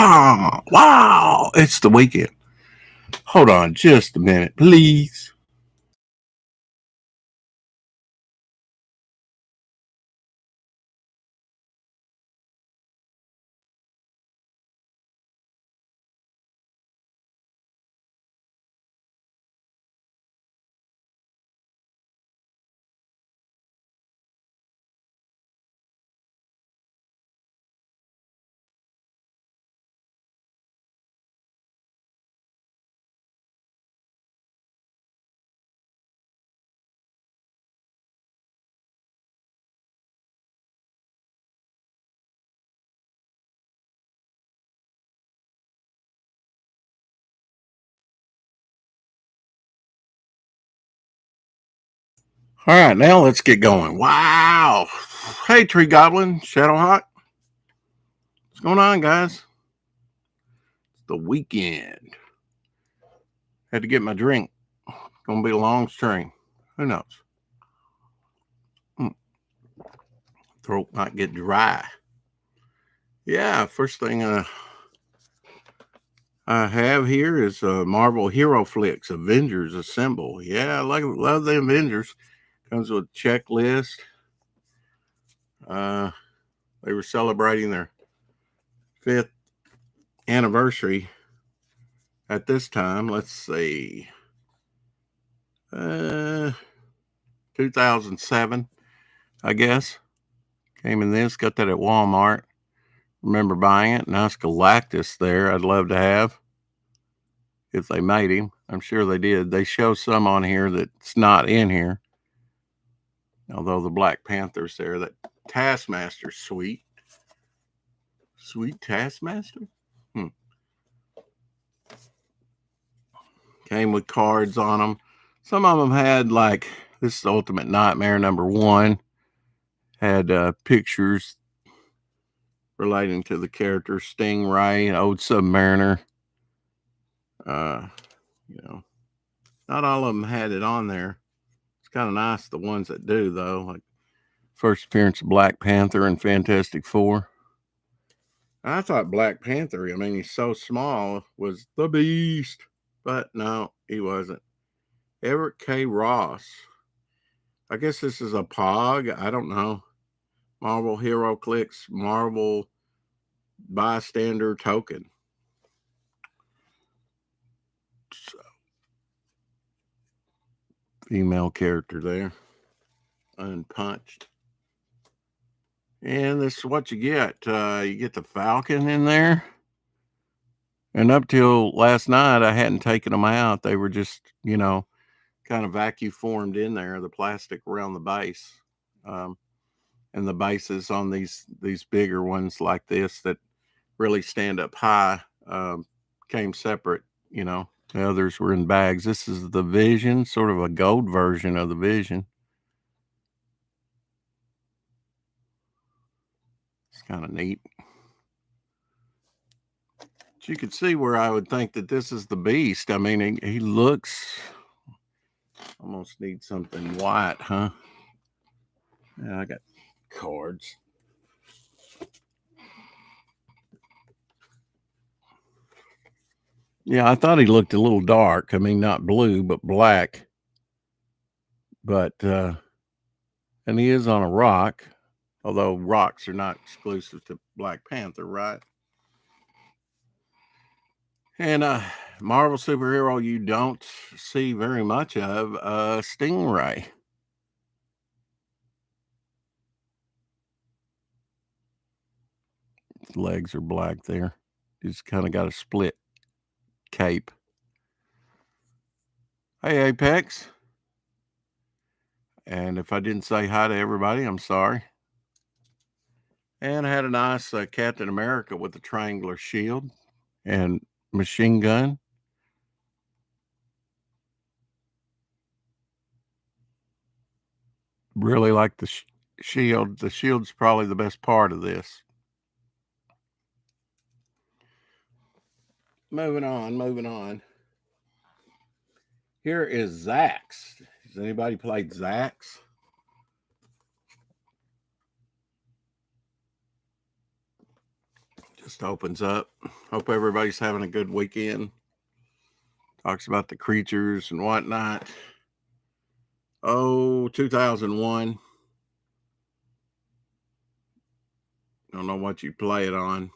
Ha! Wow! It's the weekend. Hold on just a minute, please. All right, now let's get going. Wow. Hey, Tree Goblin, Shadowhawk. What's going on, guys? It's the weekend. Had to get my drink. Gonna be a long string. Who knows? Throat might get dry. Yeah, first thing I have here is Marvel Hero Flicks, Avengers Assemble. Yeah, I love the Avengers. Comes with a checklist. They were celebrating their 5th anniversary at this time. Let's see. 2007, I guess. Came in this, got that at Walmart. Remember buying it. Nice Galactus there. I'd love to have if they made him. I'm sure they did. They show some on here that's not in here. Although the Black Panther's there. That Taskmaster, sweet. Sweet Taskmaster? Came with cards on them. Some of them had, like, this is Ultimate Nightmare #1. Had pictures relating to the character Stingray, Old Submariner. Not all of them had it on there. It's kind of nice, the ones that do, though. Like first appearance of Black Panther and Fantastic Four. I thought Black Panther, I mean, he's so small, was the beast. But no, he wasn't. Everett K. Ross. I guess this is a POG. I don't know. Marvel Hero CLIX, Marvel Bystander Token. So, female character there. Unpunched. And this is what you get. You get the Falcon in there. And up till last night, I hadn't taken them out. They were just, kind of vacuum formed in there, the plastic around the base. And the bases on these bigger ones like this that really stand up high came separate, The others were in bags. This is the Vision, sort of a gold version of the Vision. It's kind of neat. But you can see where I would think that this is the Beast. I mean, he looks... Almost need something white, huh? Yeah, I got cards. Yeah, I thought he looked a little dark. I mean, not blue, but black. But, and he is on a rock, although rocks are not exclusive to Black Panther, right? And Marvel superhero you don't see very much of, Stingray. His legs are black there. He's kind of got a split cape. Hey, Apex. And if I didn't say hi to everybody, I'm sorry. And I had a nice Captain America with a triangular shield and machine gun. Really like the shield. The shield's probably the best part of this. Moving on. Here is Zax. Has anybody played Zax? Just opens up. Hope everybody's having a good weekend. Talks about the creatures and whatnot. Oh, 2001. Don't know what you play it on.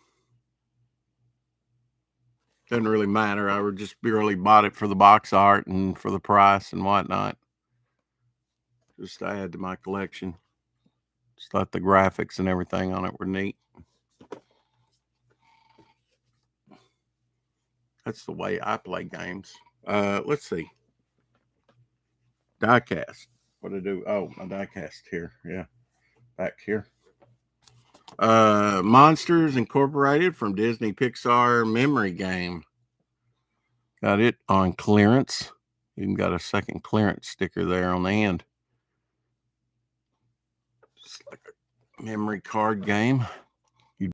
Doesn't really matter. I would just barely bought it for the box art and for the price and whatnot. Just to add to my collection. Just thought the graphics and everything on it were neat. That's the way I play games. Let's see. Diecast. What to do? Oh, my diecast here. Yeah. Back here. Monsters Incorporated from Disney Pixar Memory Game. Got it on clearance. Even got a second clearance sticker there on the end. Just like a memory card game. You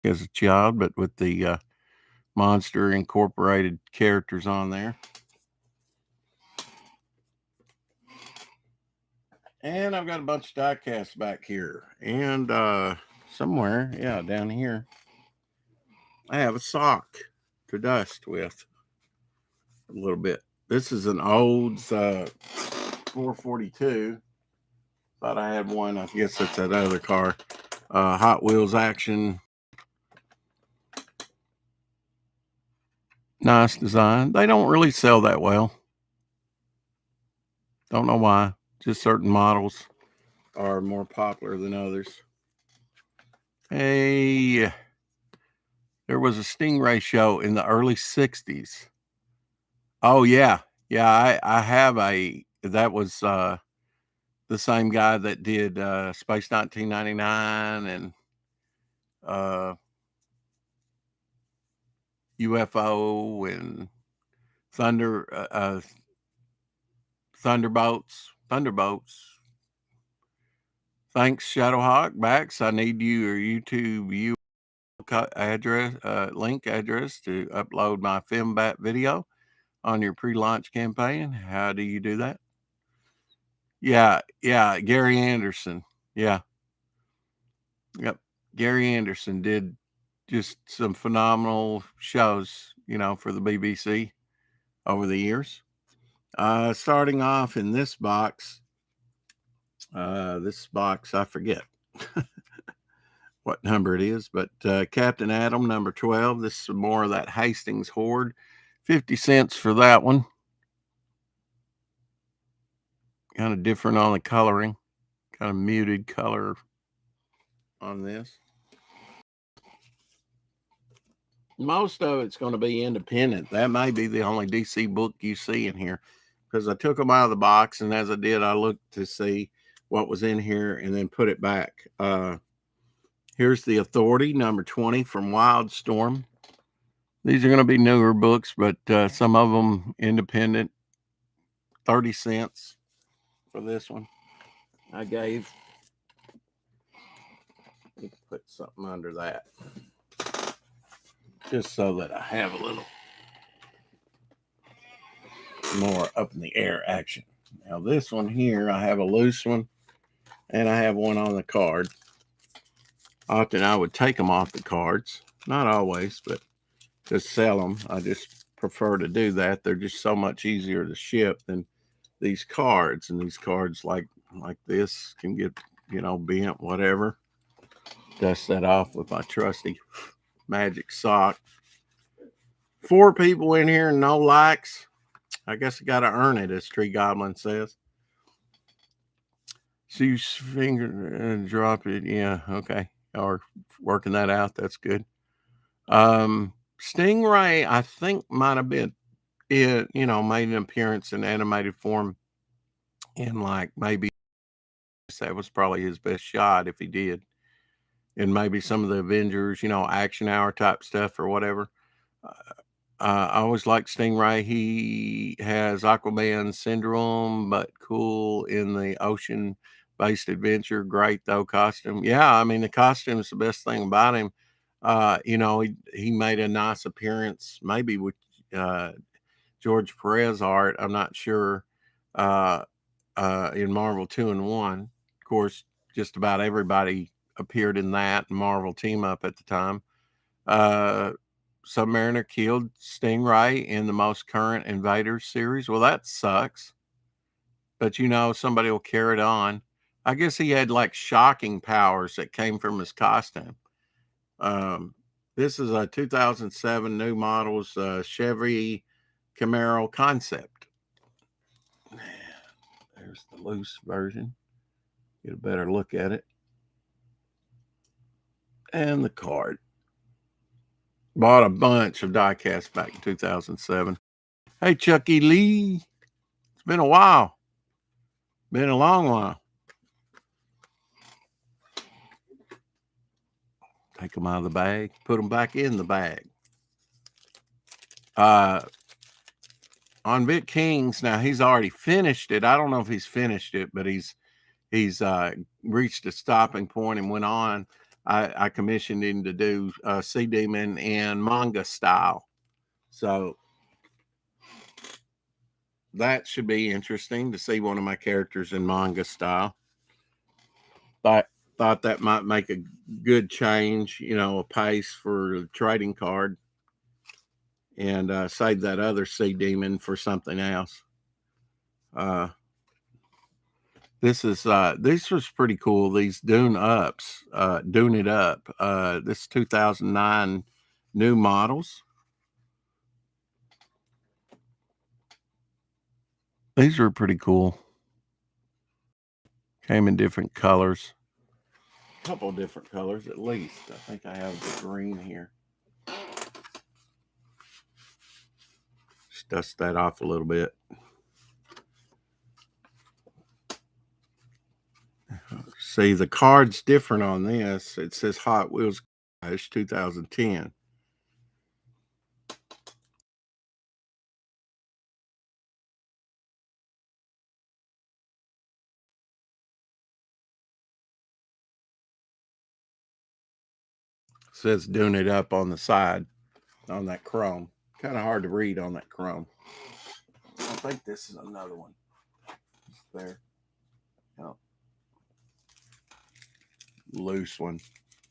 as a child, but with the Monster Incorporated characters on there. And I've got a bunch of diecasts back here. And somewhere, yeah, down here, I have a sock to dust with a little bit. This is an old 442. Thought I had one. I guess that's that other car. Hot Wheels action. Nice design. They don't really sell that well. Don't know why. Just certain models are more popular than others. Hey, there was a Stingray show in the early 60s. Oh, yeah. Yeah, I have that was the same guy that did Space 1999 and UFO and Thunderbolts. Thanks, Shadowhawk. Bax, I need your YouTube address, link address to upload my FemBat video on your pre-launch campaign. How do you do that? Yeah, Gary Anderson. Yeah. Yep. Gary Anderson did just some phenomenal shows, for the BBC over the years. Starting off in this box, I forget what number it is, but Captain Atom, number 12. This is more of that Hastings Horde. 50 cents for that one. Kind of different on the coloring. Kind of muted color on this. Most of it's going to be independent. That may be the only DC book you see in here, because I took them out of the box, and as I did, I looked to see what was in here and then put it back. Here's the Authority, number 20 from Wildstorm. These are going to be newer books, but some of them independent. 30 cents for this one. I gave. Let me put something under that, just so that I have a little more up in the air action. Now this one here, I have a loose one, and I have one on the card. Often I would take them off the cards. Not always, but to sell them, I just prefer to do that. They're just so much easier to ship than these cards. And these cards like this can get, bent, whatever. Dust that off with my trusty magic sock. 4 people in here and no likes. I guess I got to earn it, as Tree Goblin says. See your finger and drop it. Yeah, okay. Or working that out. That's good. Stingray, I think, might have been it, made an appearance in animated form in maybe that was probably his best shot if he did. And maybe some of the Avengers, action hour type stuff or whatever. I always liked Stingray. He has Aquaman syndrome, but cool in the ocean-based adventure. Great, though, costume. Yeah, I mean, the costume is the best thing about him. He made a nice appearance, maybe with George Perez art. I'm not sure. In Marvel 2-in-1. Of course, just about everybody appeared in that Marvel team up at the time. Submariner killed Stingray in the most current Invaders series. Well, that sucks. But you know, somebody will carry it on. I guess he had like shocking powers that came from his costume. This is a 2007 new models Chevy Camaro concept. There's the loose version. Get a better look at it. And the card. Bought a bunch of diecast back in 2007. Hey, Chucky Lee. It's been a while. Been a long while. Take them out of the bag. Put them back in the bag. On Vic King's, now he's already finished it. I don't know if he's finished it, but he's reached a stopping point and went on. I commissioned him to do Sea Demon in manga style. So that should be interesting to see one of my characters in manga style. Thought that might make a good change, you know, a pace for the trading card. And save that other Sea Demon for something else. This was pretty cool. These Dune Ups, Dune It Up. This 2009 new models. These are pretty cool. Came in different colors. A couple of different colors at least. I think I have the green here. Just dust that off a little bit. See, the card's different on this. It says Hot Wheels 2010. It says Doing It Up on the side on that chrome. Kind of hard to read on that chrome. I think this is another one. It's there. Oh. Loose one.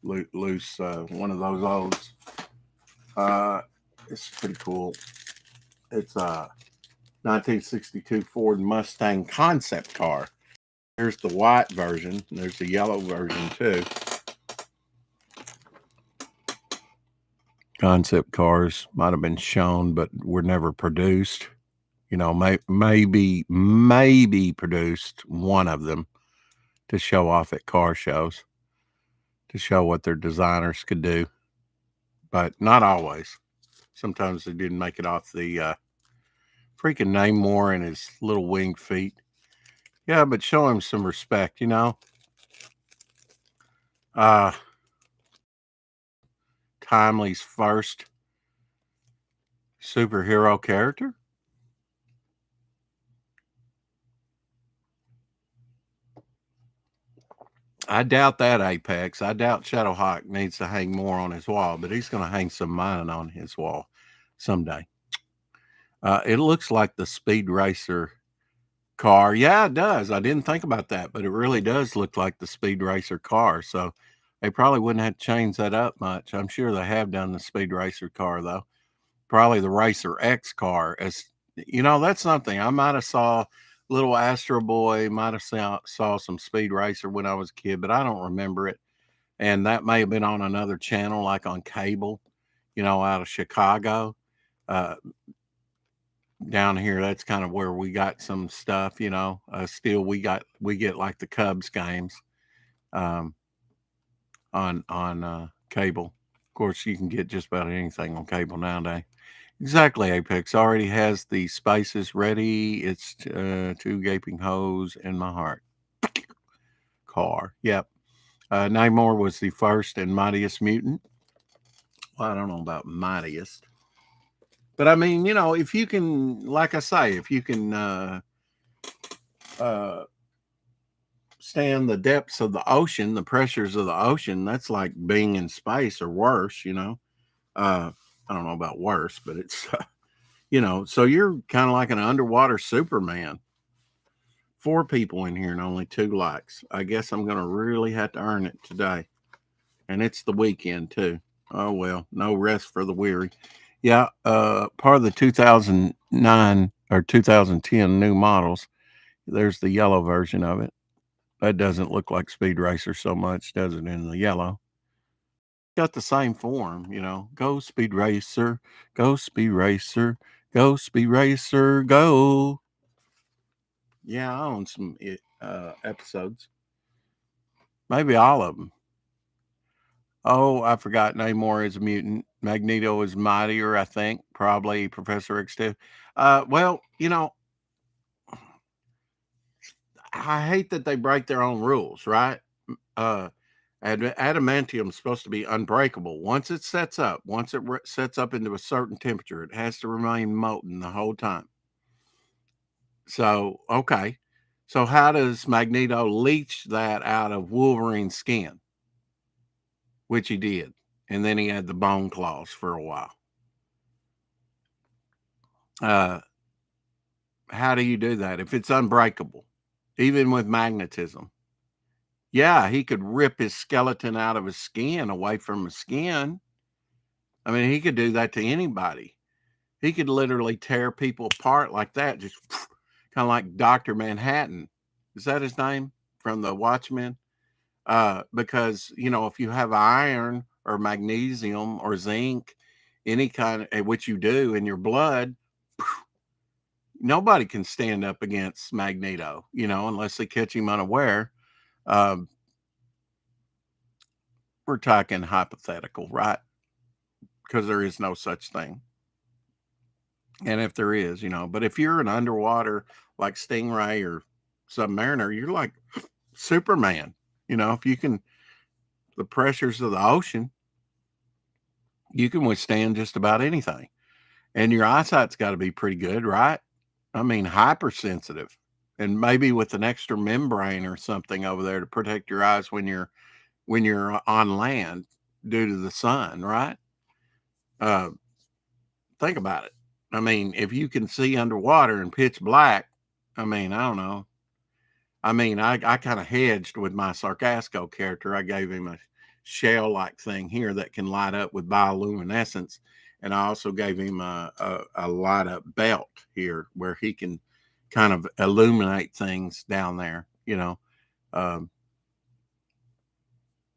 Loose one of those olds. It's pretty cool. It's a 1962 Ford Mustang concept car. Here's the white version. There's the yellow version too. Concept cars might have been shown, but were never produced. You know, maybe produced one of them to show off at car shows, to show what their designers could do, but not always. Sometimes they didn't make it off the freaking Namor and his little winged feet. Yeah, but show him some respect, you know. Timely's first superhero character. I doubt that, Apex. I doubt Shadowhawk needs to hang more on his wall, but he's going to hang some mine on his wall someday. It looks like the Speed Racer car. Yeah, it does. I didn't think about that, but it really does look like the Speed Racer car. So they probably wouldn't have to change that up much. I'm sure they have done the Speed Racer car, though. Probably the Racer X car. As you know, that's something I might have saw. Little Astro Boy, might have saw some Speed Racer when I was a kid, but I don't remember it. And that may have been on another channel, like on cable, you know, out of Chicago. Down here, that's kind of where we got some stuff, you know. Still, we get like the Cubs games on cable. Of course, you can get just about anything on cable nowadays. Exactly, Apex already has the spices ready. It's two gaping holes in my heart. Car, yep. Namor was the first and mightiest mutant. Well, I don't know about mightiest, but I mean, you know, if you can, like I say, if you can stand the depths of the ocean, the pressures of the ocean, that's like being in space or worse, you know. I don't know about worse, but it's, you know, so you're kind of like an underwater Superman. 4 people in here and only 2 likes. I guess I'm going to really have to earn it today. And it's the weekend too. Oh, well, no rest for the weary. Yeah, part of the 2009 or 2010 new models, there's the yellow version of it. That doesn't look like Speed Racer so much, does it, in the yellow? Got the same form, Go Speed Racer, go Speed Racer, go Speed Racer, go. Yeah, I own some episodes. Maybe all of them. Oh, I forgot. Namor is a mutant. Magneto is mightier, I think. Probably Professor X too. Well, I hate that they break their own rules, right? Uh, adamantium is supposed to be unbreakable. Once it sets up into a certain temperature, it has to remain molten the whole time. So, okay. So how does Magneto leach that out of Wolverine's skin? Which he did. And then he had the bone claws for a while. How do you do that if it's unbreakable? Even with magnetism. Yeah, he could rip his skeleton out of his skin, away from his skin. I mean, he could do that to anybody. He could literally tear people apart like that, just kind of like Dr. Manhattan. Is that his name from the Watchmen? Because, if you have iron or magnesium or zinc, any kind of, which you do in your blood, nobody can stand up against Magneto, unless they catch him unaware. We're talking hypothetical, right? Because there is no such thing. And if there is, but if you're an underwater like Stingray or Submariner, you're like Superman. If you can, the pressures of the ocean, you can withstand just about anything. And your eyesight's got to be pretty good, right? I mean, hypersensitive. And maybe with an extra membrane or something over there to protect your eyes when you're on land due to the sun, right? Think about it. I mean, if you can see underwater in pitch black, I mean, I don't know. I mean, I kind of hedged with my Sarcasco character. I gave him a shell-like thing here that can light up with bioluminescence. And I also gave him a light-up belt here where he can kind of illuminate things down there,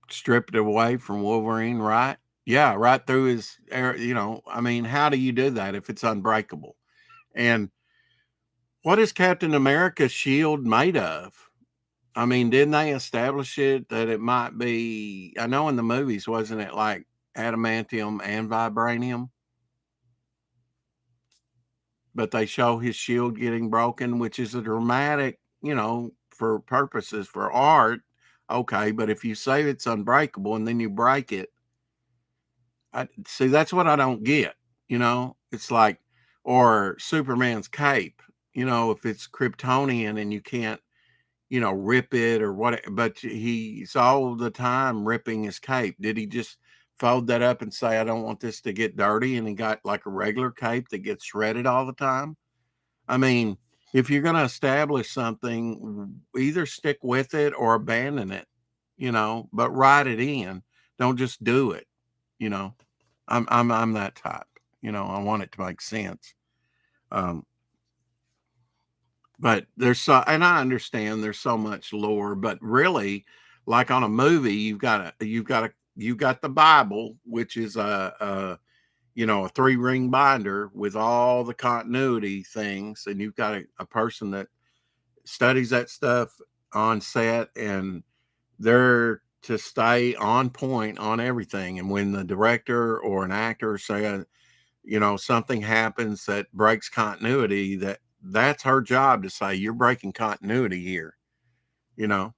strip it away from Wolverine, right? Yeah, right through his air, I mean, how do you do that if it's unbreakable? And what is Captain America's shield made of? I mean, didn't they establish it that it might be, I know in the movies, wasn't it like adamantium and vibranium? But they show his shield getting broken, which is a dramatic, for purposes for art. Okay, but if you say it's unbreakable and then you break it, see, that's what I don't get. It's like, or Superman's cape, if it's Kryptonian and you can't, rip it or what, but he's all the time ripping his cape. Did he just fold that up and say, I don't want this to get dirty? And he got like a regular cape that gets shredded all the time. I mean, if you're going to establish something, either stick with it or abandon it, but write it in. Don't just do it. I'm that type. I want it to make sense. But and I understand there's so much lore, but really, like on a movie, you've got the Bible, which is a 3-ring binder with all the continuity things, and you've got a person that studies that stuff on set, and they're to stay on point on everything. And when the director or an actor say, something happens that breaks continuity, that's her job to say, you're breaking continuity here.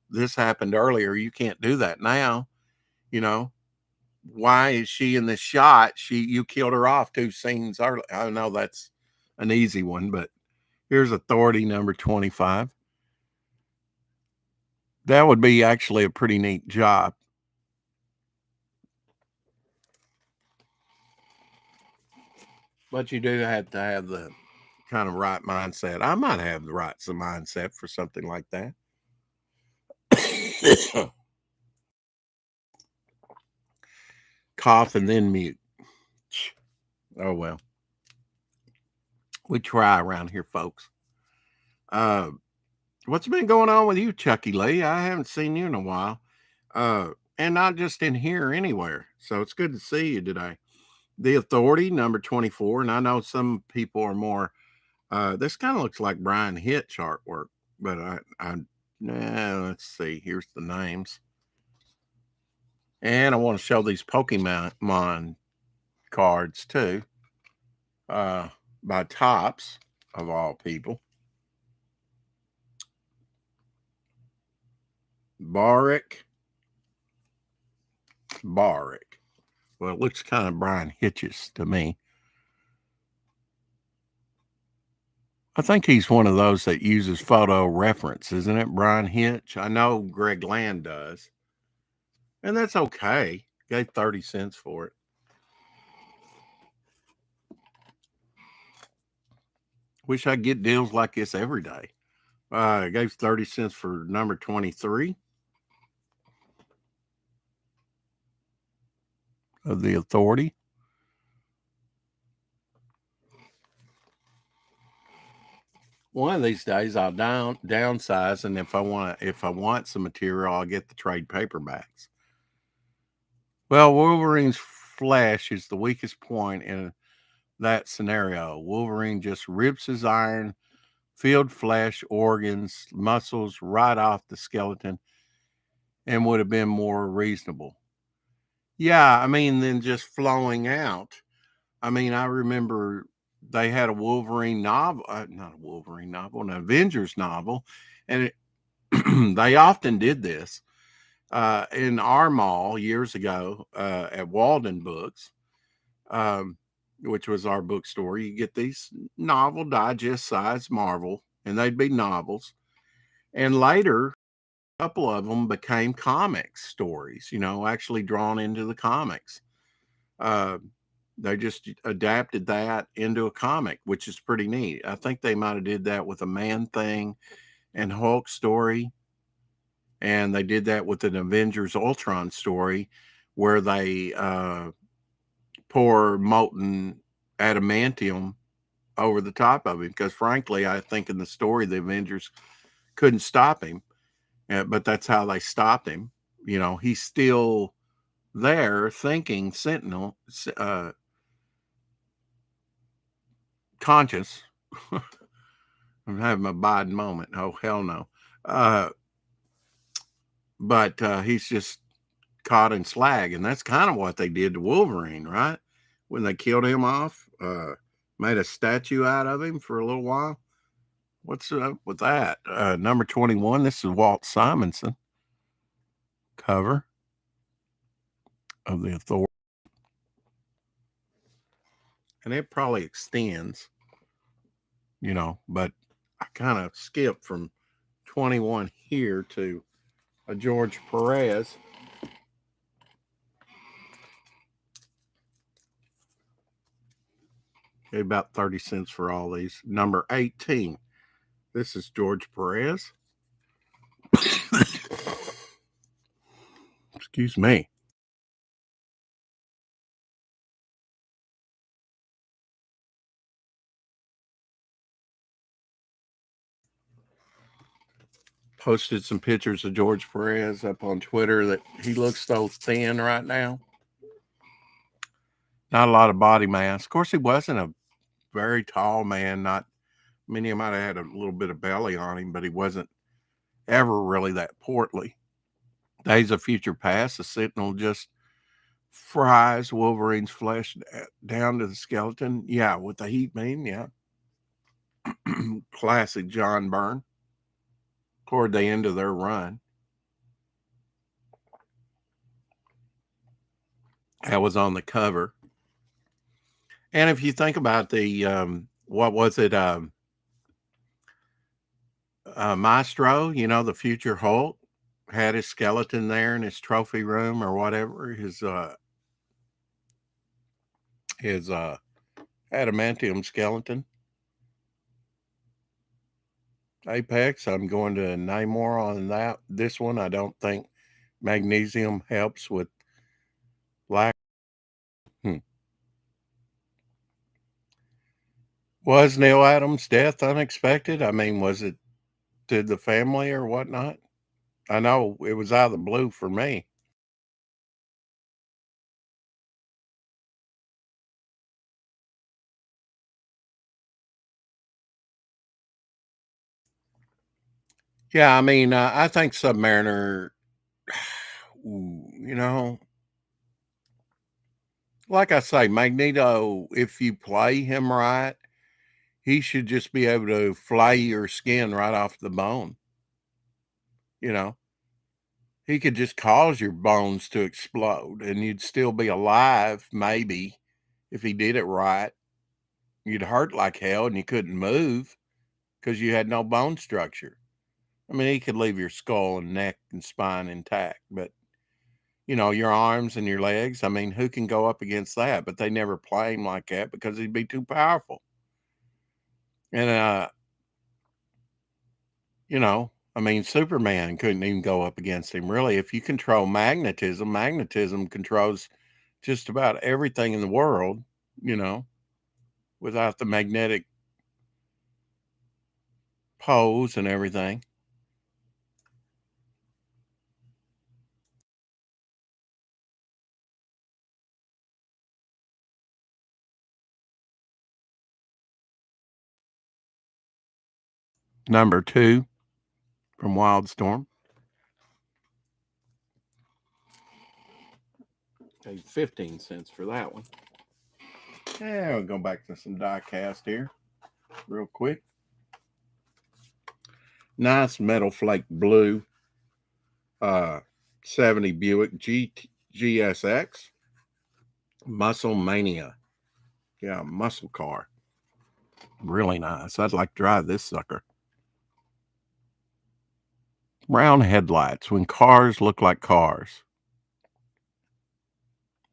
This happened earlier. You can't do that now. Why is she in this shot? You killed her off 2 scenes early. I know that's an easy one, but here's authority number 25. That would be actually a pretty neat job. But you do have to have the kind of right mindset. I might have the right mindset for something like that. cough and then mute. Oh, well. We try around here, folks. What's been going on with you, Chucky Lee? I haven't seen you in a while. And not just in here, anywhere. So it's good to see you today. The Authority, number 24. And I know some people are more, this kind of looks like Brian Hitch artwork, but let's see. Here's the names. And I want to show these Pokemon cards too, by Tops of all people. Barik. Well, it looks kind of Brian Hitches to me. I think he's one of those that uses photo reference, isn't it, Brian Hitch? I know Greg Land does. And that's okay. Gave 30 cents for it. Wish I could get deals like this every day. I gave 30 cents for number 23 of the Authority. One of these days I'll downsize, and if I want some material, I'll get the trade paperbacks. Well, Wolverine's flesh is the weakest point in that scenario. Wolverine just rips his iron, filled flesh, organs, muscles right off the skeleton, and would have been more reasonable. Yeah, I mean, than just flowing out. I mean, I remember they had a Wolverine novel, not a Wolverine novel, an Avengers novel, and they often did this. In our mall years ago at Walden Books, which was our bookstore, you get these novel digest size Marvel, and they'd be novels. And later, a couple of them became comics stories, actually drawn into the comics. They just adapted that into a comic, which is pretty neat. I think they might have did that with a Man-Thing and Hulk story. And they did that with an Avengers Ultron story where they pour molten adamantium over the top of him. Because frankly, I think in the story, the Avengers couldn't stop him. But that's how they stopped him. He's still there thinking, Sentinel, conscious. I'm having a Biden moment. Oh, hell no. But he's just caught in slag. And that's kind of what they did to Wolverine, right? When they killed him off, made a statue out of him for a little while. What's up with that? Number 21, this is Walt Simonson cover of the Authority. And it probably extends, but I kind of skipped from 21 here to a George Perez. Okay, about 30 cents for all these. Number 18. This is George Perez. Excuse me. Posted some pictures of George Perez up on Twitter that he looks so thin right now. Not a lot of body mass. Of course, he wasn't a very tall man. He might have had a little bit of belly on him, but he wasn't ever really that portly. Days of Future Past, the Sentinel just fries Wolverine's flesh down to the skeleton. Yeah, with the heat beam, yeah. Classic John Byrne. Toward the end of their run. That was on the cover. And if you think about the, what was it, Maestro, the future Hulk, had his skeleton there in his trophy room or whatever, his adamantium skeleton. Apex, I'm going to Namor on this one. I don't think magnesium helps with lack Was Neil Adams' death unexpected? I mean, was it to the family or whatnot? I know it was out of the blue for me. Yeah, I mean, I think Submariner, you know, like I say, Magneto, if you play him right, he should just be able to flay your skin right off the bone. You know, he could just cause your bones to explode and you'd still be alive, maybe, if he did it right. You'd hurt like hell and you couldn't move because you had no bone structure. I mean, he could leave your skull and neck and spine intact, but your arms and your legs, I mean, who can go up against that? But they never play him like that because he'd be too powerful. And, I mean, Superman couldn't even go up against him, really. If you control magnetism, magnetism controls just about everything in the world, you know, without the magnetic poles and everything. Number 2 from Wildstorm. Paid 15 cents for that one. Yeah, we'll go back to some die cast here real quick. Nice metal flake blue 70 Buick GSX Muscle Mania. Yeah, muscle car. Really nice. I'd like to drive this sucker. Round headlights. When cars look like cars.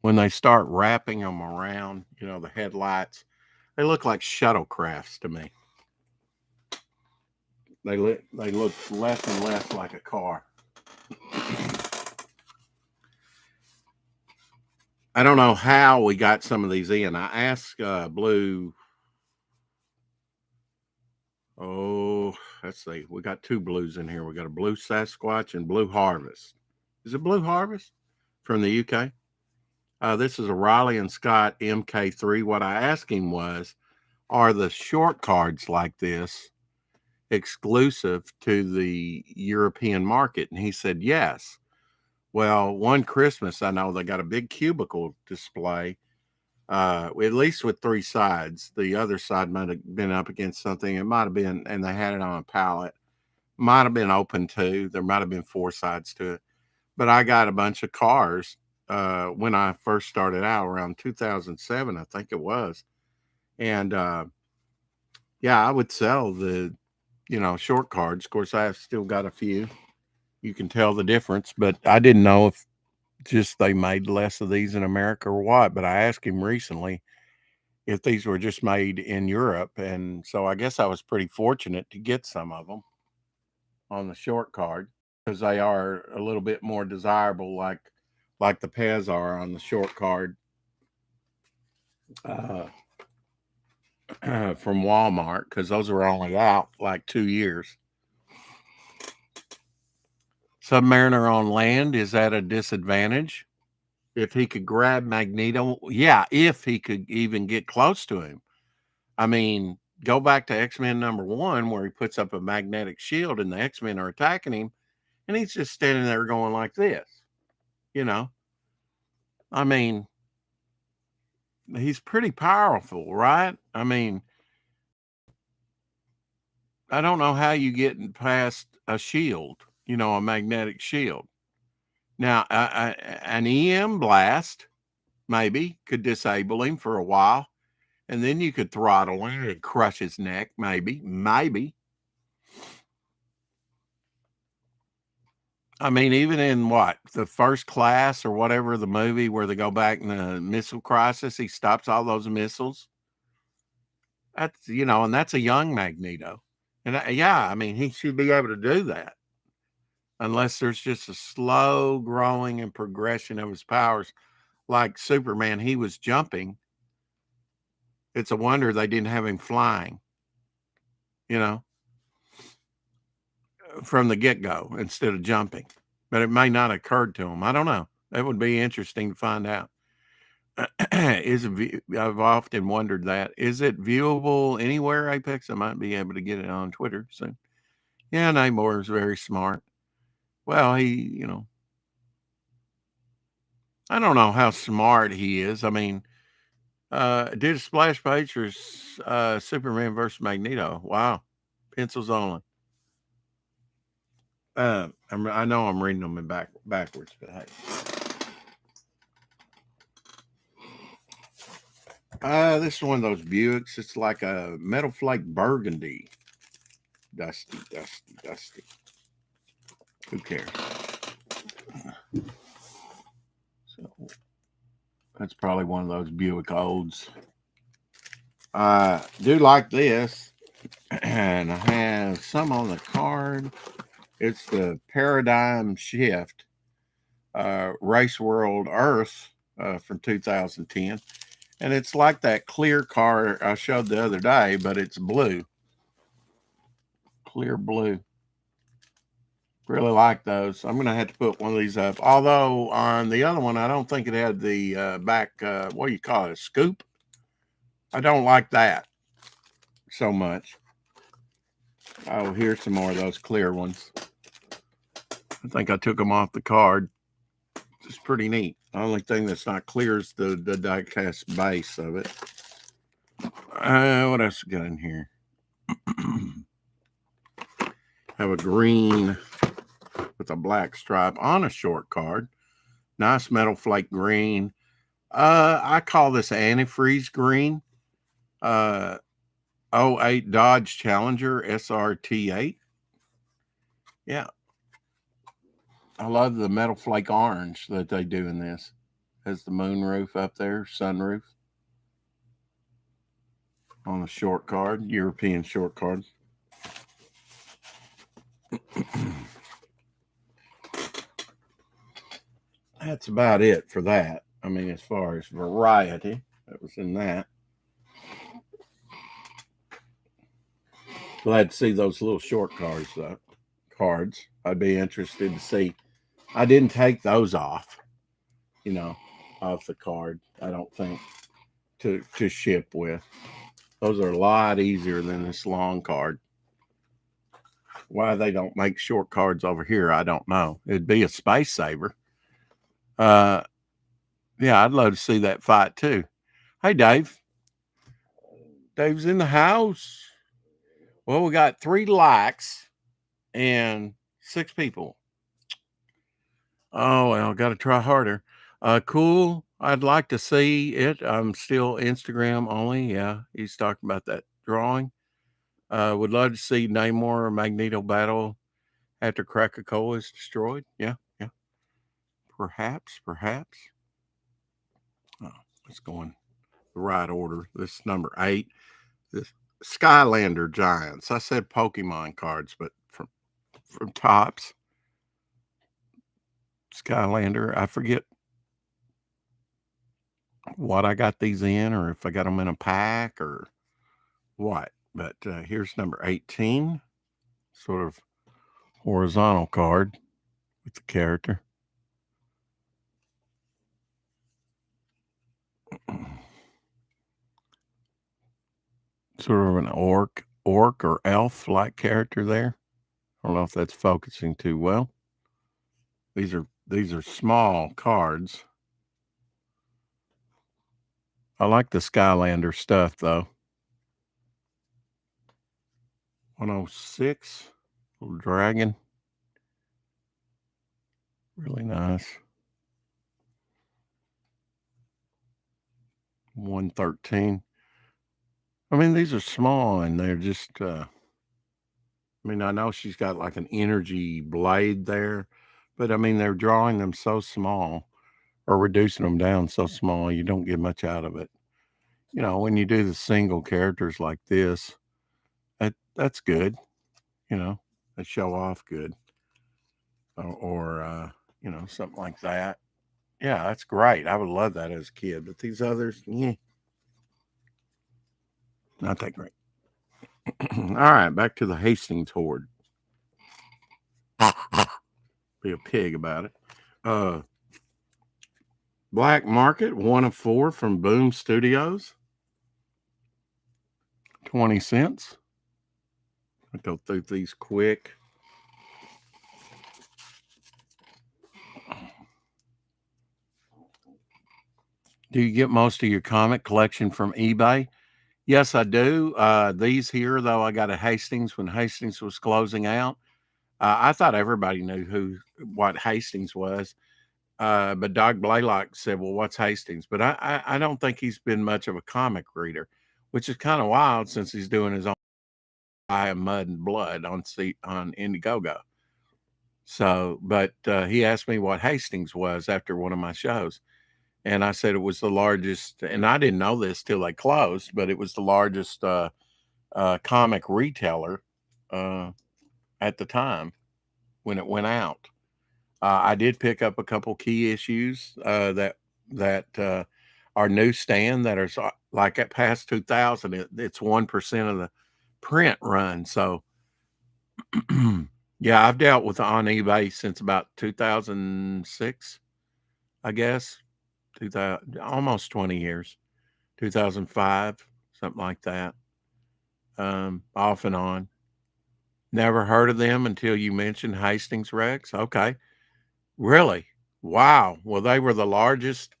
When they start wrapping them around, the headlights, they look like shuttlecrafts to me. They look less and less like a car. I don't know how we got some of these in. I asked Blue. Oh, let's see. We got 2 blues in here. We got a blue Sasquatch and blue Harvest. Is it blue Harvest from the UK? This is a Riley and Scott MK3. What I asked him was, are the short cards like this exclusive to the European market? And he said yes. Well, one Christmas, I know they got a big cubicle display, at least with 3 sides. The other side might have been up against something. It might have been, and they had it on a pallet. Might have been open too. There might have been 4 sides to it. But I got a bunch of cars when I first started out around 2007, I think it was. And yeah, I would sell the, short cards. Of course, I have still got a few. You can tell the difference, but I didn't know if just they made less of these in America or what. But I asked him recently if these were just made in Europe. And so I guess I was pretty fortunate to get some of them on the short card because they are a little bit more desirable, like the Perez are on the short card uh, from Walmart, because those were only out like 2 years. Submariner on land, is that a disadvantage? If he could grab Magneto, yeah, if he could even get close to him. I mean, go back to X-Men #1 where he puts up a magnetic shield and the X-Men are attacking him and he's just standing there going like this, you know. I mean, he's pretty powerful, right? I mean, I don't know how you get past a shield, a magnetic shield. Now, an EM blast maybe could disable him for a while, and then you could throttle him and crush his neck, maybe. I mean, even in what, the First Class or whatever, the movie where they go back in the missile crisis, he stops all those missiles. That's, and that's a young Magneto. And yeah, I mean, he should be able to do that unless there's just a slow growing and progression of his powers. Like Superman, he was jumping it's a wonder they didn't have him flying, you know, from the get-go instead of jumping. But it may not have occurred to him. I don't know. That would be interesting to find out. I've often wondered that. Is it viewable anywhere, Apex? I might be able to get it on Twitter soon. Yeah, Namor is very smart. Well, he, I don't know how smart he is. I mean, did a splash page for Superman versus Magneto. Wow. Pencils only. I know I'm reading them in backwards, but hey. This is one of those Buicks. It's like a metal flake burgundy. Dusty. Who cares? So that's probably one of those Buick olds. Do like this, and I have some on the card. It's the Paradigm Shift Race World Earth from 2010. And it's like that clear car I showed the other day, but it's blue. Clear blue. Really like those. I'm going to have to put one of these up. Although on the other one, I don't think it had the back, what do you call it, a scoop? I don't like that so much. Oh, here's some more of those clear ones. I think I took them off the card. It's pretty neat. The only thing that's not clear is the die-cast base of it. What else we got in here? Have a green with a black stripe on a short card. Nice metal flake green. I call this antifreeze green. 08 Dodge Challenger SRT8. Yeah. I love the metal flake orange that they do in this. Has the moonroof up there, sunroof. On the short card, European short card. That's about it for that. I mean, as far as variety, that was in that. Glad to see those little short cards, though. Cards. I'd be interested to see. I didn't take those off, off the card. I don't think to ship with. Those are a lot easier than this long card. Why they don't make short cards over here, I don't know. It'd be a space saver. Yeah, I'd love to see that fight too. Hey, Dave. Dave's in the house. Well, we got 3 likes and 6 people. Oh, well, got to try harder. Cool. I'd like to see it. I'm still Instagram only. Yeah, he's talking about that drawing. Would love to see Namor or Magneto battle after Krakoa is destroyed. Yeah. Perhaps. Oh, let's go in the right order. This is number 8. This Skylander Giants. I said Pokemon cards, but from Topps. Skylander. I forget what I got these in, or if I got them in a pack or what. But here's number 18. Sort of horizontal card with the character. Sort of an orc or elf-like character there. I don't know if that's focusing too well. These are small cards. I like the Skylander stuff though. 106, little dragon. Really nice. 113. I mean, these are small and they're just, I know she's got like an energy blade there, but I mean, they're drawing them so small or reducing them down so small, you don't get much out of it. When you do the single characters like this, that's good. They show off good. Or something like that. Yeah, that's great. I would love that as a kid. But these others, yeah. Not that great. All right, back to the Hastings Horde. Be a pig about it. Black Market, 1 of 4 from Boom Studios. 20 cents. I'll go through these quick. Do you get most of your comic collection from eBay? Yes, I do. These here, though, I got at Hastings when Hastings was closing out. I thought everybody knew what Hastings was. But Doug Blaylock said, well, what's Hastings? But I don't think he's been much of a comic reader, which is kind of wild since he's doing his own Eye of Mud and Blood on Indiegogo. So, but he asked me what Hastings was after one of my shows. And I said it was the largest, and I didn't know this till they closed, but it was the largest comic retailer at the time when it went out. I did pick up a couple key issues that are newsstand that are like at past 2000. It's 1% of the print run. So, yeah, I've dealt with on eBay since about 2006, I guess. 2000, almost 20 years, 2005, something like that. Off and on. Never heard of them until you mentioned Hastings Rex. Okay. Really? Wow. Well, they were the largest.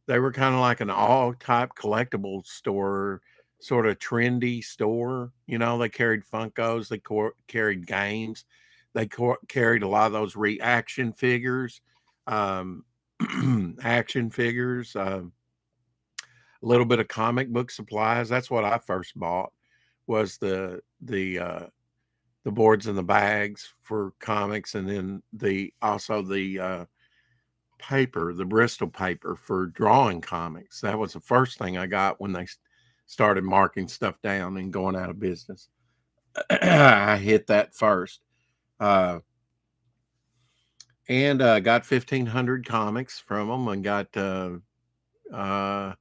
They were kind of like an all type collectible store, sort of trendy store. You know, they carried Funkos, they carried games, they carried a lot of those reaction figures, action figures, a little bit of comic book supplies. That's what I first bought, was the boards and the bags for comics, and then the paper, the Bristol paper for drawing comics. That was the first thing I got when they started marking stuff down and going out of business. I hit that first. And got 1,500 comics from them, and got got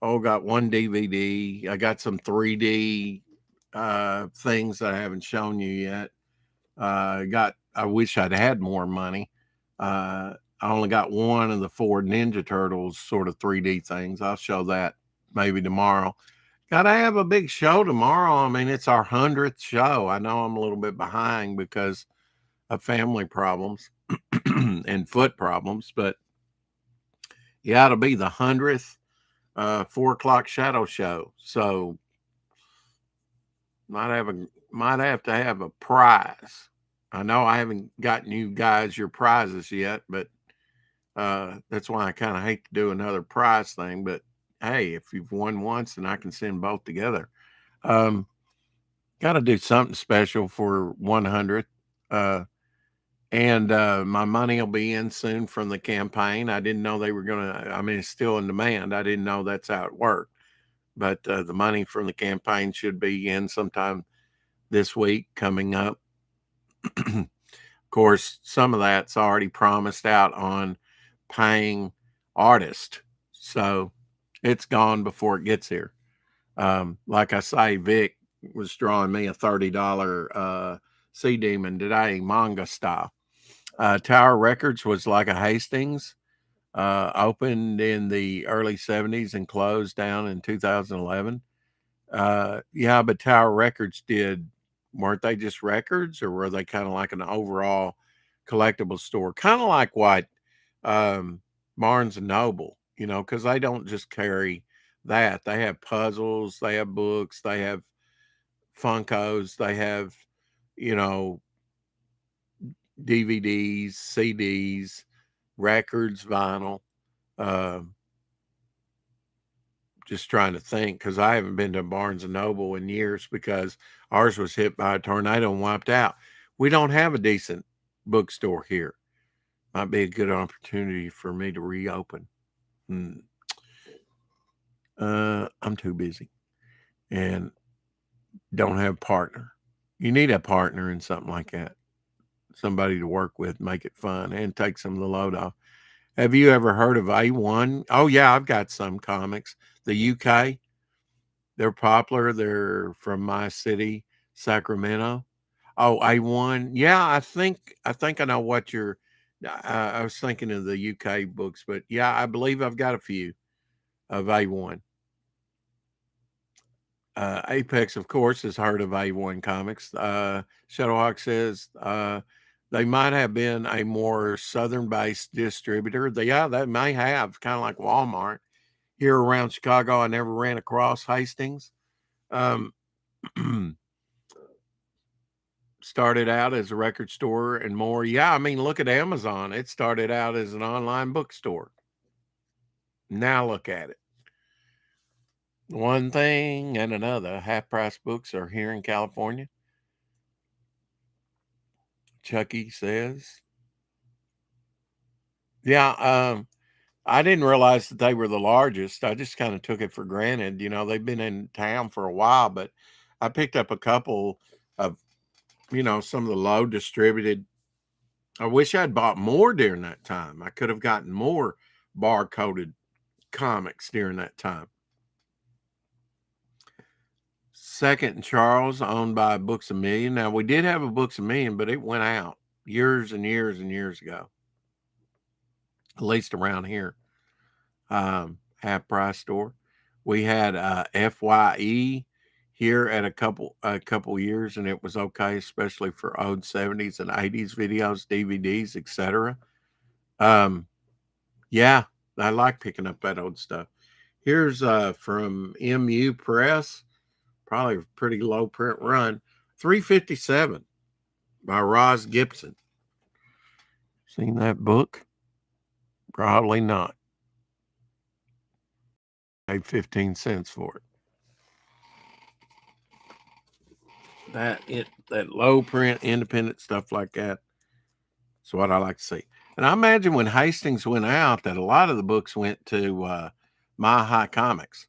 one DVD. I got some 3D things that I haven't shown you yet. I wish I'd had more money. I only got one of the 4 Ninja Turtles sort of 3D things. I'll show that maybe tomorrow. Got to have a big show tomorrow. I mean, it's our 100th show. I know I'm a little bit behind because of family problems and foot problems, but yeah, it'll be the 100th 4 o'clock shadow show. So might have to have a prize. I know I haven't gotten you guys your prizes yet, but that's why I kind of hate to do another prize thing. But hey, if you've won once, then I can send both together. Got to do something special for 100. And my money will be in soon from the campaign. I didn't know they were going to, I mean, it's still in demand. I didn't know that's how it worked. But the money from the campaign should be in sometime this week coming up. Of course, some of that's already promised out on paying artists. So it's gone before it gets here. Like I say, Vic was drawing me a $30 Sea Demon today, manga style. Tower Records was like a Hastings, opened in the early 70s and closed down in 2011. Yeah, but Tower Records weren't they just records, or were they kind of like an overall collectible store? Kind of like what Barnes and Noble, you know, because they don't just carry that. They have puzzles, they have books, they have Funkos, they have, you know, DVDs, CDs, records, vinyl. Just trying to think, because I haven't been to Barnes and Noble in years because ours was hit by a tornado and wiped out. We don't have a decent bookstore here. Might be a good opportunity for me to reopen. I'm too busy and don't have a partner. You need a partner in something like that. Somebody to work with, make it fun, and take some of the load off. Have you ever heard of A1? Oh, yeah, I've got some comics. The UK, They're popular. They're from my city, Sacramento. Oh, A1. Yeah, I think I know what you're. I was thinking of the UK books, but yeah, I believe I've got a few of A1. Apex, of course, has heard of A1 Comics. Shadowhawk says they might have been a more southern-based distributor. Yeah, they may have, kind of like Walmart. Here around Chicago, I never ran across Hastings. Um, started out as a record store and more. Yeah, I mean, look at Amazon. It started out as an online bookstore. Now look at it. One thing and another. Half-price books are here in California. Chucky says. Yeah, I didn't realize that they were the largest. I just kind of took it for granted. They've been in town for a while, but I picked up a couple of, some of the low distributed. I wish I'd bought more during that time. I could have gotten more barcoded comics during that time. Second and Charles, owned by Books A Million. Now, we did have a Books A Million, but it went out years and years and years ago, at least around here. Half price store. We had FYE here at a couple years, and it was okay, especially for old 70s and 80s videos, DVDs, etc. Yeah, I like picking up that old stuff. Here's from MU Press, probably a pretty low print run, 357 by Roz Gibson. Seen that book? Probably not. Paid 15 cents for it. That low print, independent stuff like that. That's what I like to see. And I imagine when Hastings went out that a lot of the books went to My High Comics,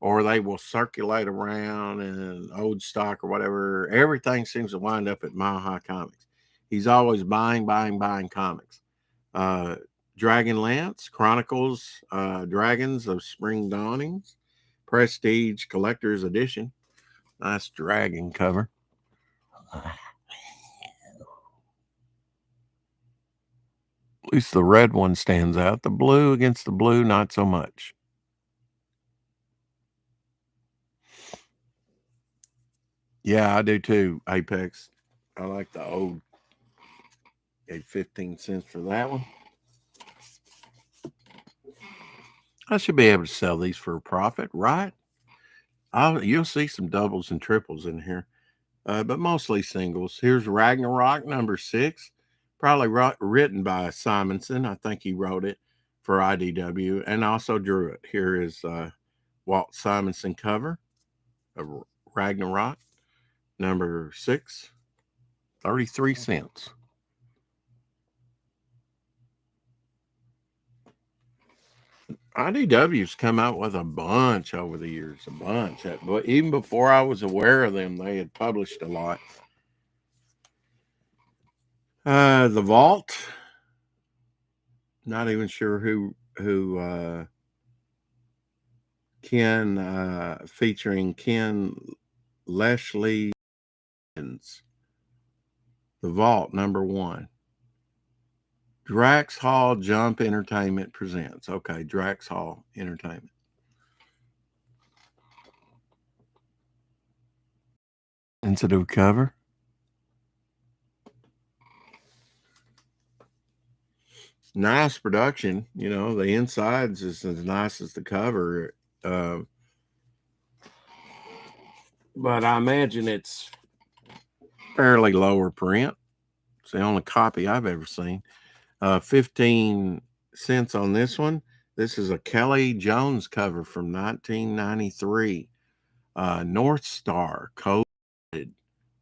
or they will circulate around in old stock or whatever. Everything seems to wind up at My High Comics. He's always buying comics. Dragonlance, Chronicles, Dragons of Spring Dawnings, Prestige Collector's Edition. Nice dragon cover. At least the red one stands out. The blue against the blue, not so much. Yeah, I do too, Apex. I like the old. Gave 15 cents for that one. I should be able to sell these for a profit, right? You'll see some doubles and triples in here, but mostly singles. Here's Ragnarok number 6, probably written by Simonson. I think he wrote it for IDW and also drew it. Here is Walt Simonson cover of Ragnarok number 6, 33 cents. IDW's come out with a bunch over the years, a bunch. But even before I was aware of them, they had published a lot. The Vault. Not even sure who Ken, featuring Ken Leslie. The Vault number 1. Drax Hall Jump Entertainment presents. Okay, Drax Hall Entertainment. Sensitive cover. Nice production. The insides is as nice as the cover. But I imagine it's fairly lower print. It's the only copy I've ever seen. 15 cents on this one. This is a Kelly Jones cover from 1993. North Star, coded,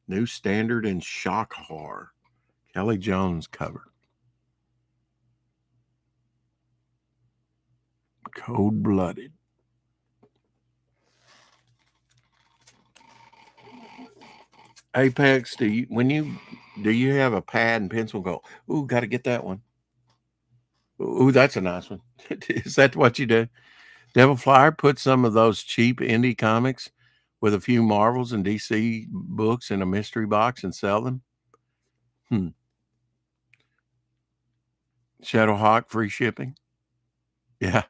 New Standard, and Shock Horror. Kelly Jones cover. Cold-blooded. Apex, do you have a pad and pencil? Go, ooh, got to get that one. Ooh, that's a nice one. Is that what you do? Devil Flyer put some of those cheap indie comics with a few Marvels and DC books in a mystery box and sell them? Shadowhawk, free shipping. Yeah.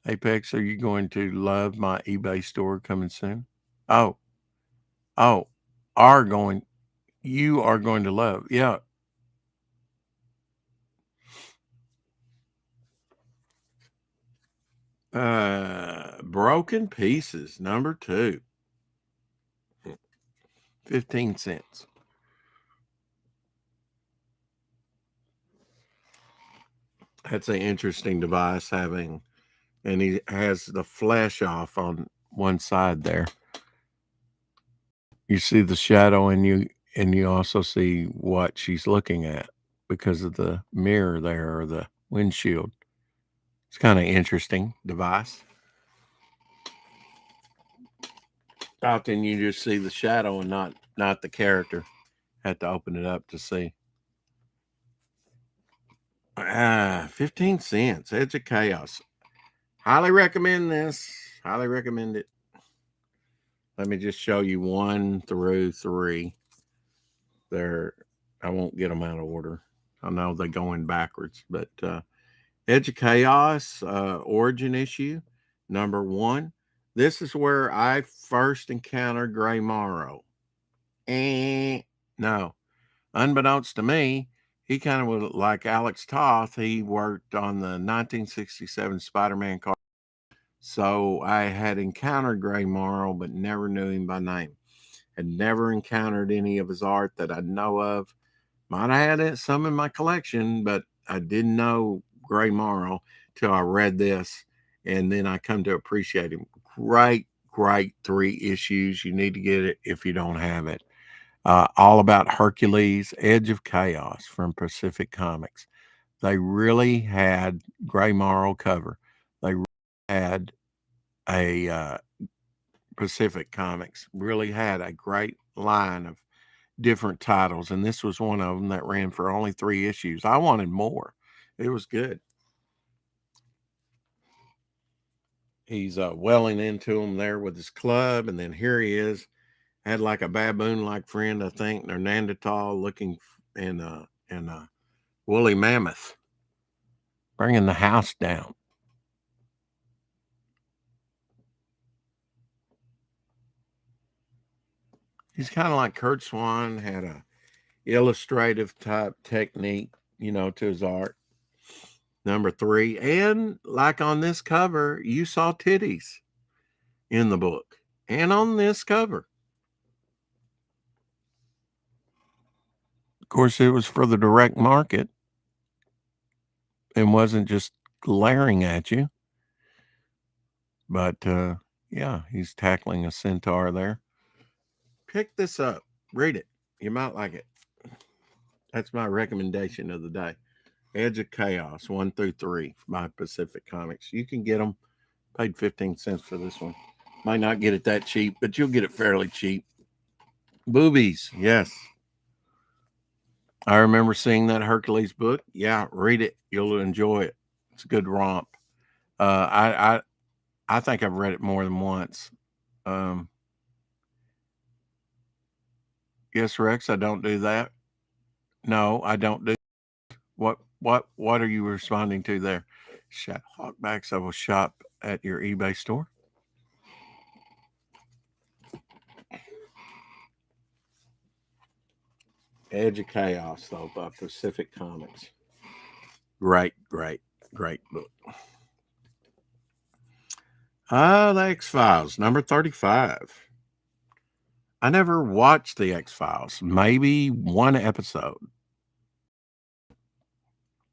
Apex, are you going to love my eBay store coming soon? Oh, you are going to love. Yeah. Broken Pieces, number 2. 15 cents. That's an interesting device having, and he has the flash off on one side there. You see the shadow and you also see what she's looking at because of the mirror there or the windshield. It's kind of interesting device. Often you just see the shadow and not the character. Had to open it up to see. 15 cents. Edge of Chaos. Highly recommend this. Highly recommend it. Let me just show you 1 through 3. There, I won't get them out of order. I know they go in backwards, but Edge of Chaos, origin issue, number 1. This is where I first encountered Gray Morrow. No. Unbeknownst to me, he kind of was like Alex Toth. He worked on the 1967 Spider-Man car. So I had encountered Gray Morrow, but never knew him by name. Had never encountered any of his art that I know of. Might have had some in my collection, but I didn't know Gray Morrow till I read this, and then I come to appreciate him. Great 3 issues. You need to get it if you don't have it. All about Hercules, Edge of Chaos from Pacific Comics. They really had Gray Morrow cover. They really had a Pacific Comics. Really had a great line of different titles, and this was one of them that ran for only 3 issues. I wanted more. It was good. He's welling into them there with his club, and then here he is. Had like a baboon-like friend, I think, or Neanderthal looking, and a woolly mammoth, bringing the house down. He's kind of like Kurt Swan, had a illustrative type technique, to his art. Number 3, and like on this cover, you saw titties in the book, and on this cover. Of course, it was for the direct market and wasn't just glaring at you. But yeah, he's tackling a centaur there. Pick this up. Read it. You might like it. That's my recommendation of the day. Edge of Chaos, 1 through 3 by Pacific Comics. You can get them. Paid 15 cents for this one. Might not get it that cheap, but you'll get it fairly cheap. Boobies, yes. I remember seeing that Hercules book. Yeah, read it. You'll enjoy it. It's a good romp. I think I've read it more than once. Yes, Rex, I don't do that. No, I don't do. What are you responding to there? Hawkbacks, I will shop at your eBay store. Edge of Chaos, though, by Pacific Comics. Great book. The X-Files, number 35. I never watched the X-Files. Maybe one episode.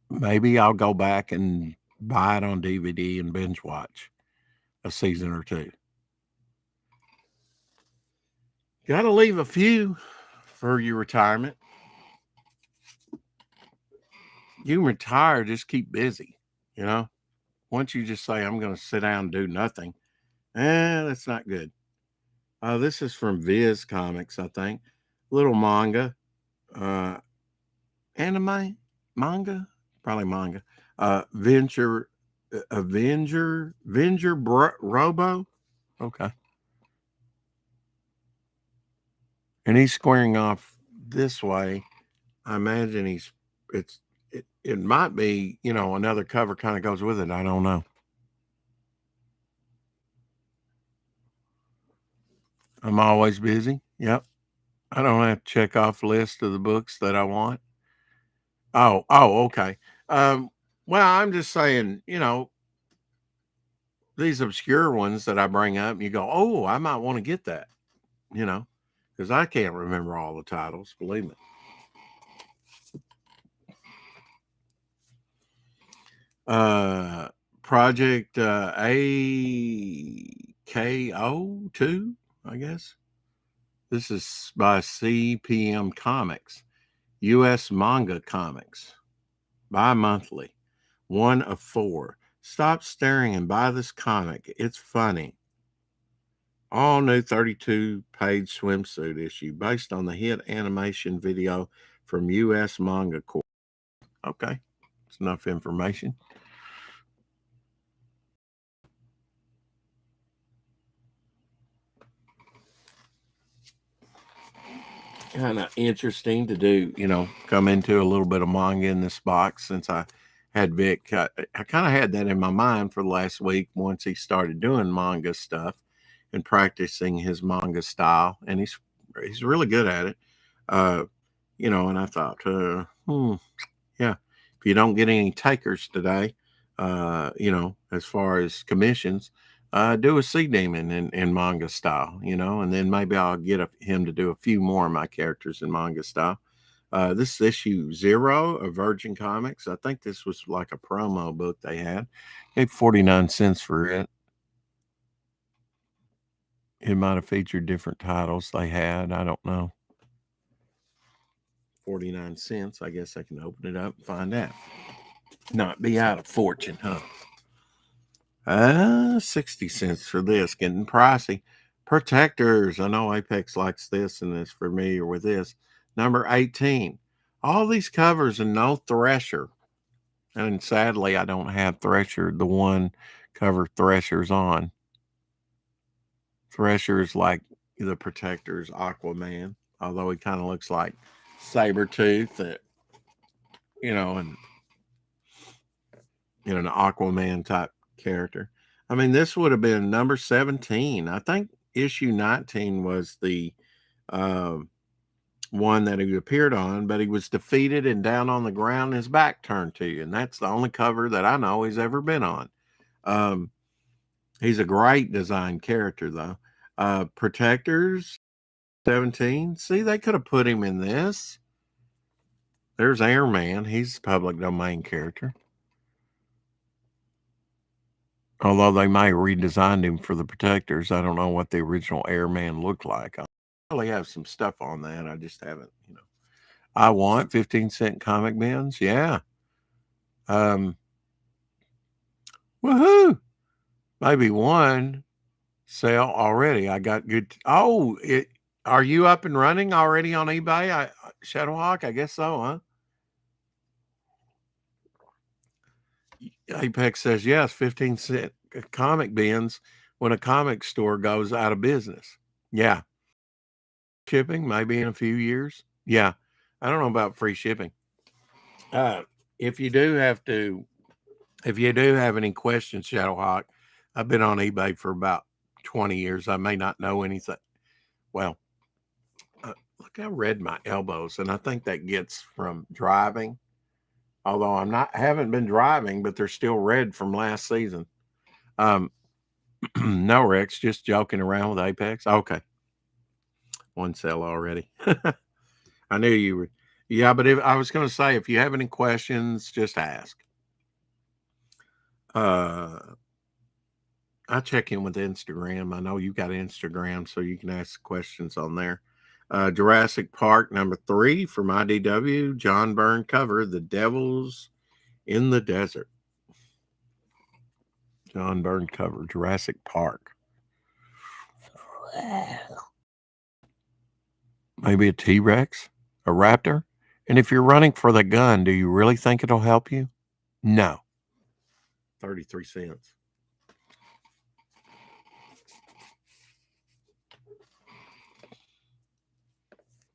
Maybe I'll go back and buy it on DVD and binge watch a season or 2. Got to leave a few for your retirement. You retire, just keep busy, Once you just say, I'm going to sit down and do nothing, that's not good. This is from Viz Comics, I think. Little manga. Anime? Manga? Probably manga. Avenger Robo? Okay. And he's squaring off this way. I imagine it might be, another cover kind of goes with it. I don't know. I'm always busy. Yep. I don't have to check off list of the books that I want. Oh, okay. Well, I'm just saying, these obscure ones that I bring up, and you go, oh, I might want to get that, because I can't remember all the titles, believe me. Project AKO2, I guess. This is by CPM Comics, US Manga Comics, bi-monthly, 1 of 4. Stop staring and buy this comic. It's funny. All new 32-page swimsuit issue based on the hit animation video from US Manga Corp. Okay, that's enough information. Kind of interesting to do, come into a little bit of manga in this box since I had Vic. I kind of had that in my mind for the last week once he started doing manga stuff and practicing his manga style, and he's really good at it. And I thought, yeah, if you don't get any takers today, as far as commissions, do a Sea Demon in manga style, and then maybe I'll get him to do a few more of my characters in manga style. This is issue 0 of Virgin Comics. I think this was like a promo book they had. Paid 49 cents for it. It might have featured different titles they had. I don't know. 49 cents. I guess I can open it up and find out. Not be out of fortune, huh? 60 cents for this. Getting pricey. Protectors. I know Apex likes this and is familiar with this. Number 18. All these covers and no Thresher. And sadly, I don't have Thresher, the one cover Thresher's on. Thresher's like the Protector's Aquaman, although he kind of looks like Sabretooth, and an Aquaman type character. I mean, this would have been number 17. I think issue 19 was the one that he appeared on, but he was defeated and down on the ground, his back turned to you. And that's the only cover that I know he's ever been on. He's a great design character, though. Protectors, 17. See, they could have put him in this. There's Airman. He's a public domain character. Although they may have redesigned him for the Protectors. I don't know what the original Airman looked like. I probably have some stuff on that. I just haven't, I want 15-cent comic bins. Yeah. Woohoo. Maybe one sale already. I got good. Are you up and running already on eBay? Shadowhawk, I guess so, huh? Apex says yes, 15-cent comic bins when a comic store goes out of business. Yeah. Shipping, maybe in a few years. Yeah. I don't know about free shipping. If you do have any questions, Shadowhawk, I've been on eBay for about 20 years. I may not know anything. Well, look how red my elbows, and I think that gets from driving. Although haven't been driving, but they're still red from last season. No, Rex, just joking around with Apex. Okay. One sale already. I knew you were. Yeah, but I was going to say, if you have any questions, just ask. I check in with Instagram. I know you got Instagram, so you can ask questions on there. Jurassic Park number 3 from IDW. John Byrne cover, The Devils in the Desert. John Byrne cover, Jurassic Park. Maybe a T-Rex, a raptor. And if you're running for the gun, do you really think it'll help you? No. 33 cents.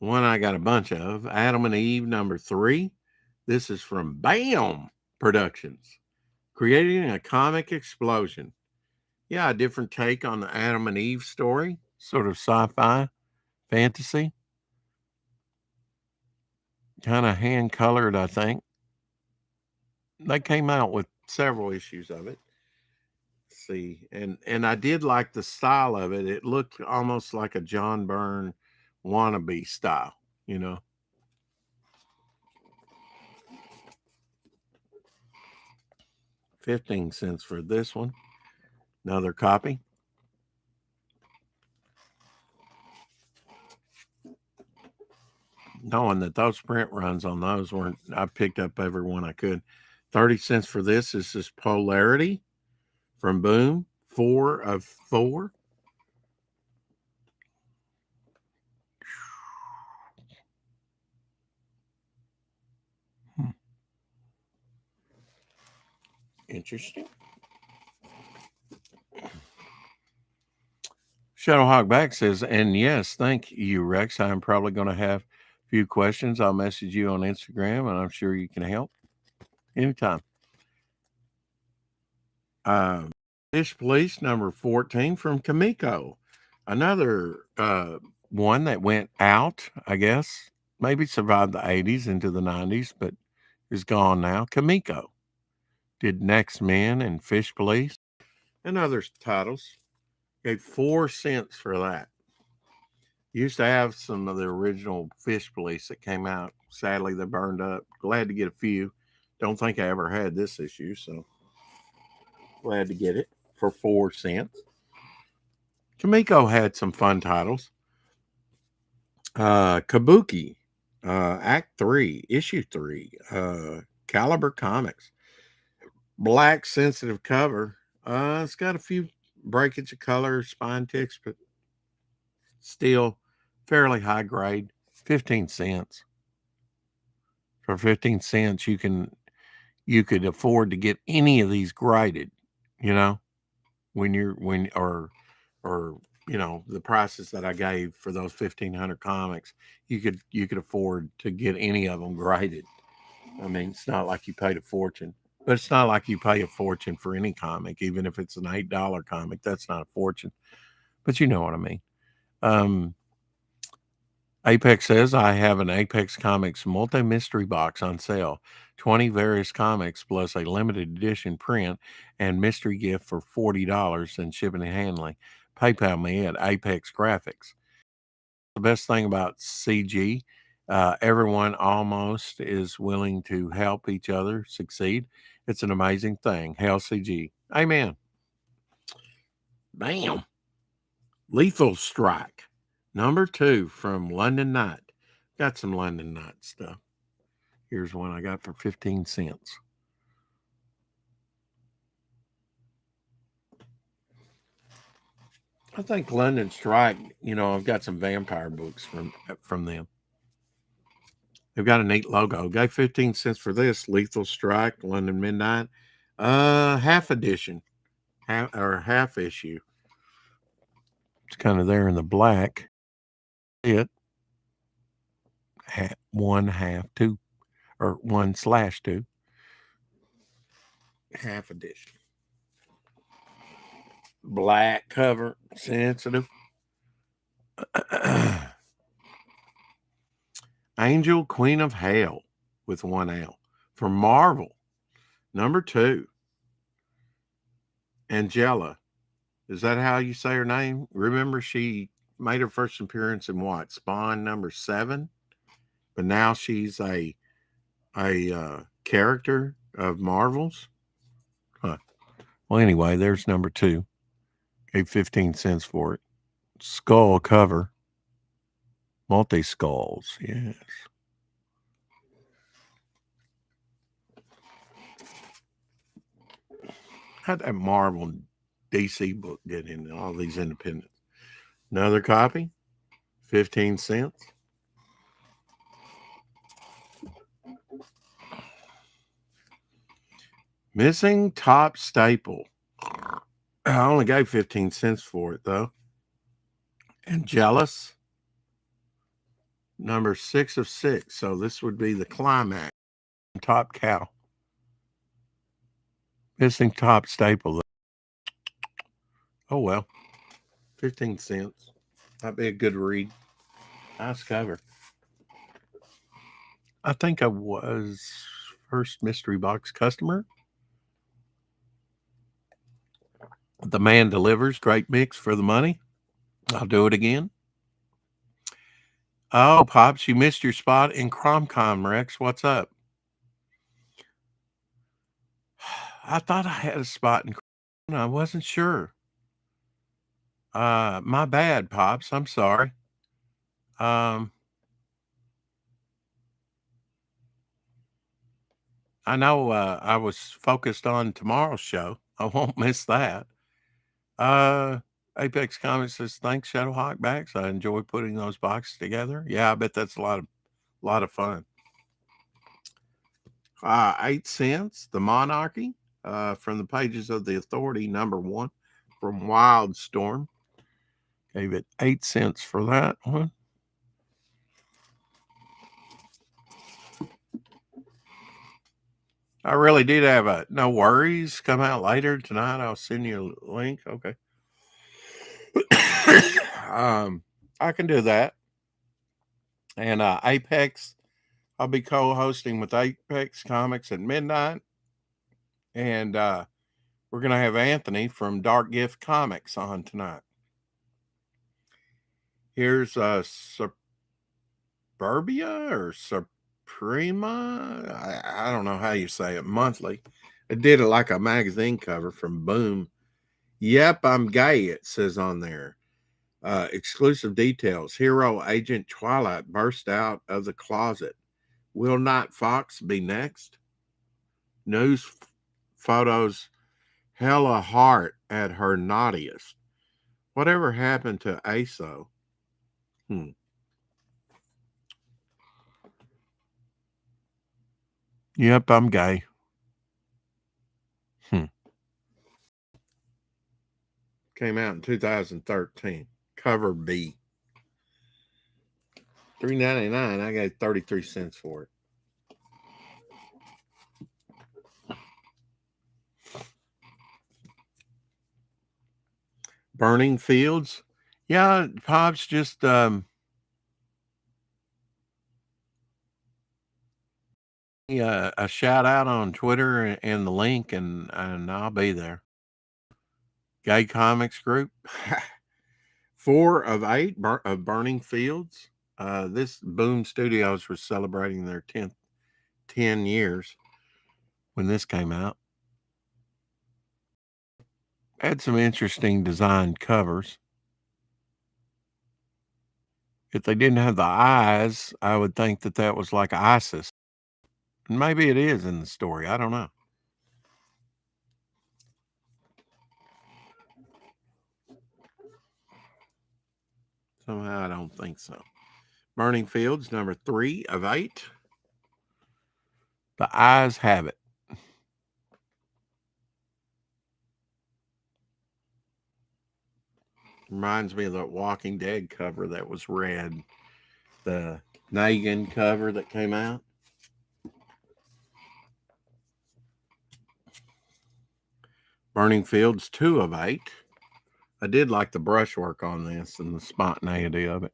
One I got a bunch of, Adam and Eve #3. This is from BAM Productions, creating a comic explosion. Yeah, a different take on the Adam and Eve story, sort of sci-fi, fantasy, kind of hand-colored, I think. They came out with several issues of it. Let's see, and I did like the style of it. It looked almost like a John Byrne wannabe style, you know. 15 cents for this one. Another copy. Knowing that those print runs on those weren't, I picked up every one I could. 30 cents for this. This is Polarity from Boom. 4 of 4. Interesting. Shadowhawk Back says, and yes, thank you, Rex. I'm probably going to have a few questions. I'll message you on Instagram, and I'm sure you can help anytime. Fish Police #14 from Kamiko. Another one that went out, I guess. Maybe survived the 80s into the 90s, but is gone now. Kamiko did Next Men and Fish Police and other titles. Gave 4 cents for that. Used to have some of the original Fish Police that came out. Sadly, they burned up. Glad to get a few. Don't think I ever had this issue, so glad to get it for 4 cents. Kamiko had some fun titles. Kabuki, Act 3, Issue 3, Caliber Comics. Black sensitive cover. It's got a few breakage of color, spine ticks, but still fairly high grade. 15 cents. For 15 cents, you could afford to get any of these graded, you know, or you know, the prices that I gave for those 1,500 comics, you could afford to get any of them graded. I mean, it's not like you paid a fortune, but it's not like you pay a fortune for any comic, even if it's an $8 comic. That's not a fortune, but you know what I mean. Apex says, I have an Apex Comics multi-mystery box on sale. 20 various comics plus a limited edition print and mystery gift for $40 and shipping and handling. PayPal me at Apex Graphics. The best thing about CG, everyone almost is willing to help each other succeed. It's an amazing thing. Hail CG. Amen. Bam. Lethal Strike. #2 from London Night. Got some London Night stuff. Here's one I got for 15 cents. I think London Strike, you know, I've got some vampire books from them. They've got a neat logo. Gave 15 cents for this. Lethal Strike, London Midnight. Half edition. Half issue. It's kind of there in the black. It 1/2 or 1/2 half edition. Black cover, sensitive. Angel Queen of Hell with 1 L for Marvel. #2. Angela. Is that how you say her name? Remember, she made her first appearance in what? Spawn #7? But now she's a character of Marvel's. Huh. Well, anyway, there's #2. Gave 15 cents for it. Skull cover. Multi-skulls, yes. How'd that Marvel DC book get in all these independents? Another copy, 15 cents. Missing Top Staple. I only gave 15 cents for it, though. And Jealous. Number 6 of 6. So this would be the climax. Top cow. Missing top staple. Oh, well. 15 cents. That'd be a good read. Nice cover. I think I was first mystery box customer. The man delivers. Great mix for the money. I'll do it again. Oh, Pops, you missed your spot in CromCon, Rex. What's up? I thought I had a spot in CromCon. I wasn't sure. My bad, Pops. I'm sorry. I know I was focused on tomorrow's show. I won't miss that. Apex Comics says, thanks, Shadowhawk Backs. I enjoy putting those boxes together. Yeah, I bet that's a lot of fun. 8 cents, The Monarchy, from the pages of The Authority, number 1, from Wildstorm. Gave it 8 cents for that one. I really did have a No Worries come out later tonight. I'll send you a link. Okay. I can do that. And Apex, I'll be co-hosting with Apex Comics at midnight. And we're going to have Anthony from Dark Gift Comics on tonight. Here's Suburbia or Suprema. I don't know how you say it. Monthly. It did it like a magazine cover from Boom. Yep, I'm gay, it says on there. Exclusive details. Hero Agent Twilight burst out of the closet. Will Night Fox be next? News photos Hella Hart at her naughtiest. Whatever happened to ASO? Yep, I'm gay. Came out in 2013. Cover B. $3.99. I got 33 cents for it. Burning Fields. Yeah, Pops just a shout out on Twitter and the link, and I'll be there. Gay Comics Group. 4 of 8 of Burning Fields. This Boom Studios was celebrating their 10 years when this came out. Had some interesting designed covers. If they didn't have the eyes, I would think that was like ISIS. And maybe it is in the story. I don't know. Somehow I don't think so. Burning Fields, number 3 of 8. The eyes have it. Reminds me of the Walking Dead cover that was red. The Negan cover that came out. Burning Fields, 2 of 8. I did like the brushwork on this and the spontaneity of it.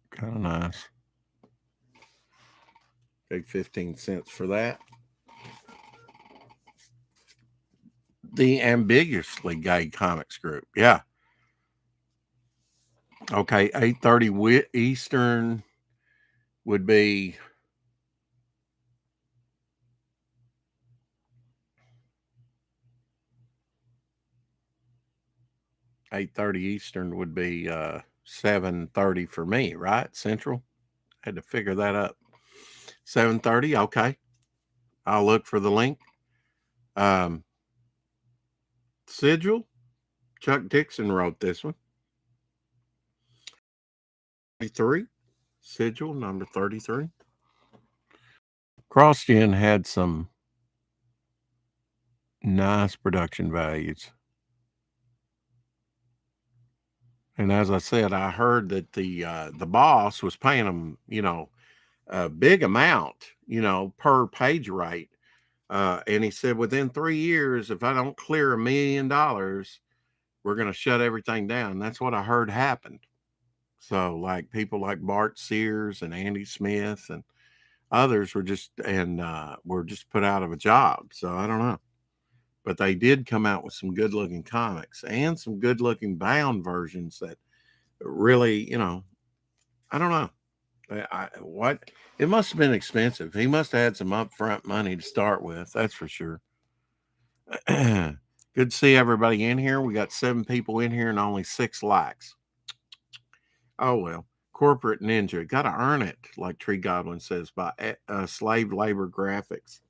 Kind of nice. Paid 15 cents for that. The Ambiguously Gay Comics Group. Yeah. Okay, 8:30 Eastern would be 8:30 Eastern would be 7:30 for me, right? Central. Had to figure that up. 7:30. Okay. I'll look for the link. Sigil. Chuck Dixon wrote this one. 33. Sigil, number 33. CrossGen had some nice production values. And as I said, I heard that the boss was paying them, a big amount, per page rate. And he said, within 3 years, if I don't clear $1 million, we're going to shut everything down. That's what I heard happened. So like people like Bart Sears and Andy Smith and others were just put out of a job. So I don't know. But they did come out with some good looking comics and some good looking bound versions that really, I don't know. What it must have been expensive. He must have had some upfront money to start with. That's for sure. Good to see everybody in here. We got 7 people in here and only 6 likes. Oh well. Corporate Ninja. Got to earn it, like Tree Goblin says, by slave labor graphics.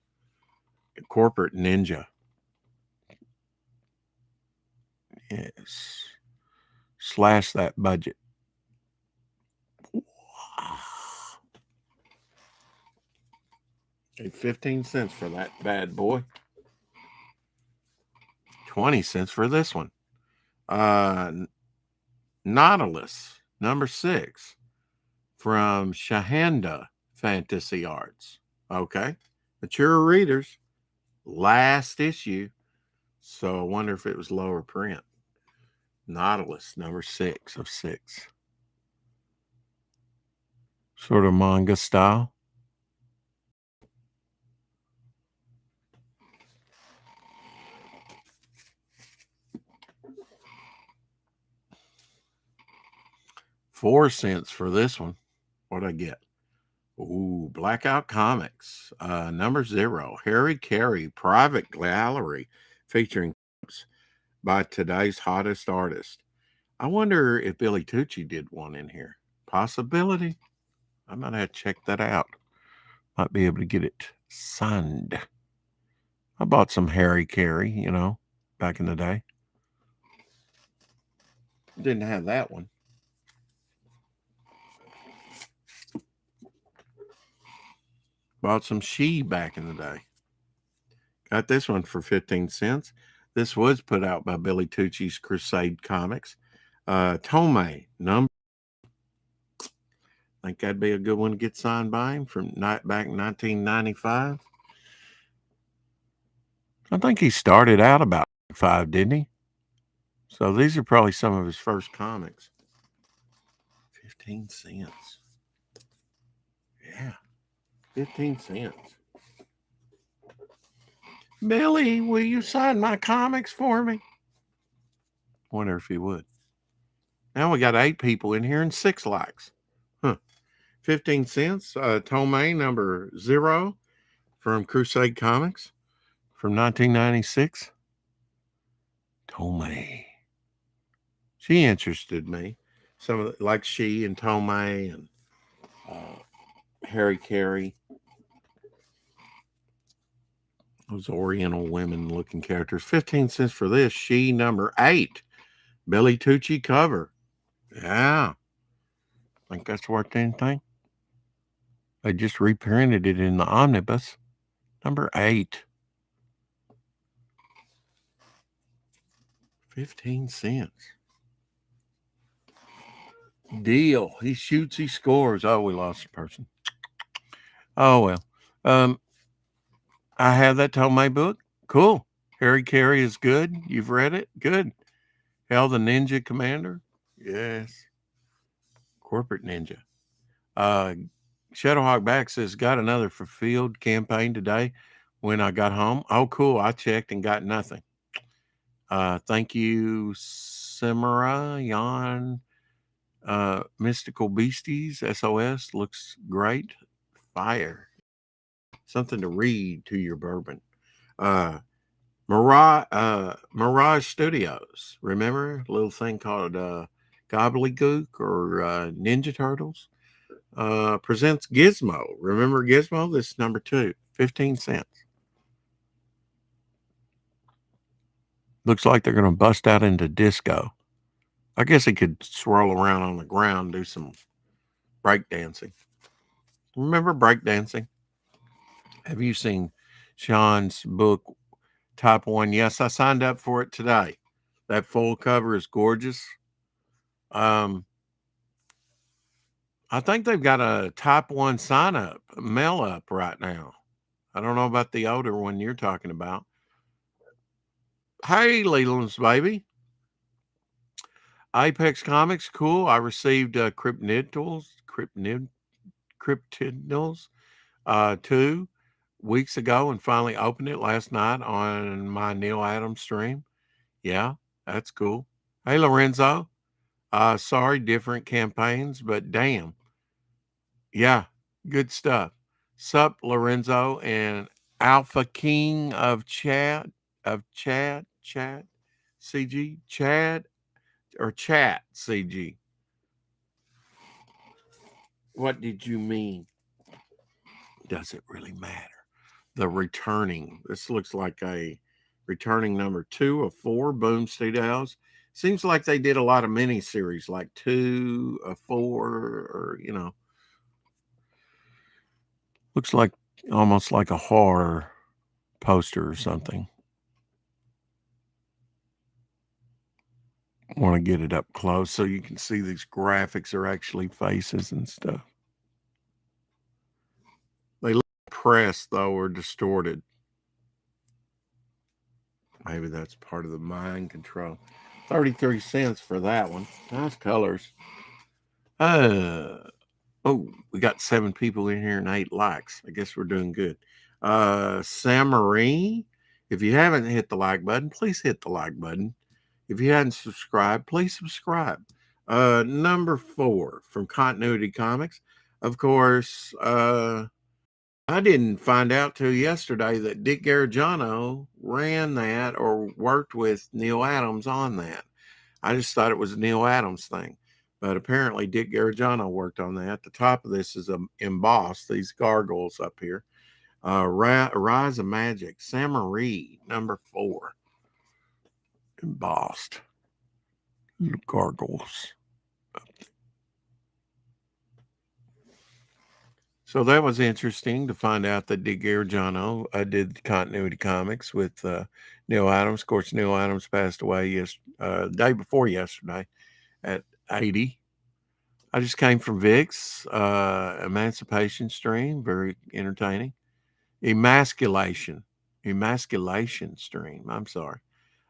Corporate Ninja. Yes. Slash that budget. Okay, 15 cents for that bad boy. 20 cents for this one. Nautilus, number 6, from Shahanda Fantasy Arts. Okay. Mature readers. Last issue. So I wonder if it was lower print. Nautilus, number 6 of 6. Sort of manga style. $0.04 for this one. What'd I get? Ooh, Blackout Comics, number 0. Harry Carey, Private Gallery, featuring by today's hottest artist. I wonder if Billy Tucci did one in here. Possibility. I might have to check that out. Might be able to get it signed. I bought some Harry Carey, back in the day. Didn't have that one. Bought some She back in the day. Got this one for 15 cents. This was put out by Billy Tucci's Crusade Comics. Tomei, number. Think that'd be a good one to get signed by him from back in 1995. I think he started out about 5, didn't he? So these are probably some of his first comics. 15 cents. Yeah, 15 cents. Billy, will you sign my comics for me? Wonder if he would. Now we got 8 people in here and 6 likes. 15 cents. Tomei, number 0 from Crusade Comics from 1996. Tomei. She interested me. Some of like She and Tomei and Harry Carey. Those Oriental women looking characters. 15 cents for this. She, number 8. Billy Tucci cover. Yeah. Think that's worth anything? They just reprinted it in the omnibus. Number 8. 15 cents. Deal. He shoots, he scores. Oh, we lost a person. Oh, well. I have that Tomei book. Cool. Harry Carey is good. You've read it? Good. Hell, the Ninja Commander? Yes. Corporate Ninja. Shadowhawk Back says, got another fulfilled campaign today when I got home. Oh, cool. I checked and got nothing. Thank you, Samara, Jan, Mystical Beasties, SOS. Looks great. Fire. Something to read to your bourbon. Mirage Studios. Remember a little thing called Gobbledygook or Ninja Turtles? Presents Gizmo. Remember Gizmo? This is number 2. 15 cents. Looks like they're going to bust out into disco. I guess he could swirl around on the ground, do some breakdancing. Remember breakdancing? Have you seen Sean's book, Type 1? Yes, I signed up for it today. That full cover is gorgeous. I think they've got a type 1 sign up, mail up right now. I don't know about the older one you're talking about. Hey, Leland's baby. Apex Comics, cool. I received cryptidnals 2 weeks ago and finally opened it last night on my Neil Adams stream. Yeah, that's cool. Hey, Lorenzo. Sorry, different campaigns, but damn. Yeah, good stuff. Sup, Lorenzo and Alpha King of Chad, CG, Chad, or Chat, CG. What did you mean? Does it really matter? The returning. This looks like a returning number 2 of 4 Boom Studios. Seems like they did a lot of miniseries, like 2 of 4, or looks like almost like a horror poster or something. I want to get it up close so you can see these graphics are actually faces and stuff. They look pressed though, or distorted. Maybe that's part of the mind control. 33 cents for that one. Nice colors. Oh, we got 7 people in here and 8 likes. I guess we're doing good. Samarie, if you haven't hit the like button, please hit the like button. If you hadn't subscribed, please subscribe. Number 4 from Continuity Comics. Of course, I didn't find out till yesterday that Dick Garagano ran that or worked with Neil Adams on that. I just thought it was a Neil Adams thing. But apparently Dick Garagano worked on that. The top of this is embossed, these gargoyles up here. Rise of Magic, Samarie, number 4. Embossed. Little gargoyles. So that was interesting to find out that Dick Garagano did Continuity Comics with Neil Adams. Of course, Neil Adams passed away day before yesterday at 80. I just came from Vic's Emancipation stream, very entertaining. Emasculation stream. I'm sorry.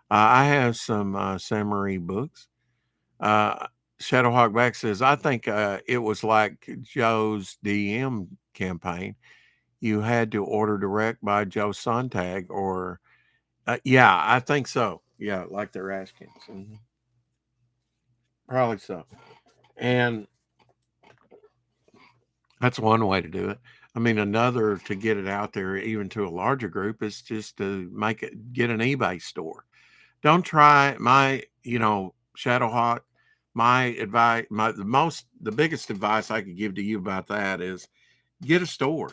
I have some Samarie books. Shadowhawk says, I think it was like Joe's DM campaign. You had to order direct by Joe Sontag, or yeah, I think so. Yeah, like their Ashkins. Mm-hmm. Probably so. And that's one way to do it. I mean, another to get it out there, even to a larger group, is just to get an eBay store. Don't try Shadowhawk. My advice, the biggest advice I could give to you about that is get a store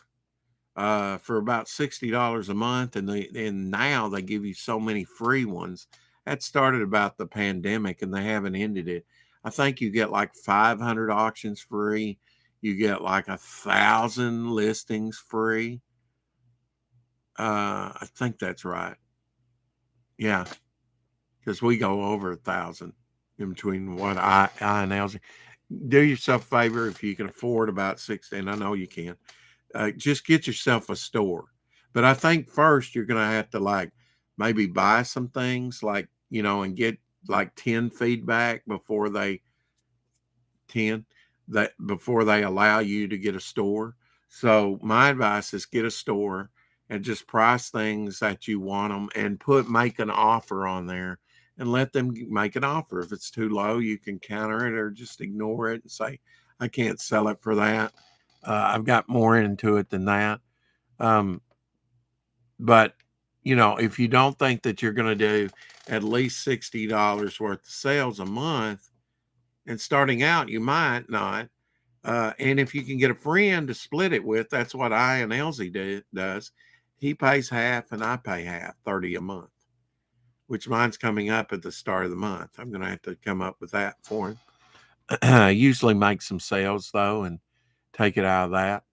for about $60 a month, and now they give you so many free ones. That started about the pandemic, and they haven't ended it. I think you get like 500 auctions free. You get like 1,000 listings free. I think that's right. Yeah, because we go over 1,000 in between what I and Elsie. Do yourself a favor if you can afford about 60, and I know you can. Just get yourself a store. But I think first you're going to have to like maybe buy some things like, and get like 10 feedback before they allow you to get a store. So my advice is get a store and just price things that you want them and make an offer on there and let them make an offer. If it's too low, you can counter it or just ignore it and say, I can't sell it for that. I've got more into it than that. But if you don't think that you're going to do at least $60 worth of sales a month, and starting out, you might not. And if you can get a friend to split it with, that's what I and Elsie does. He pays half and I pay half, 30 a month, which mine's coming up at the start of the month. I'm going to have to come up with that for him. I usually make some sales though and take it out of that.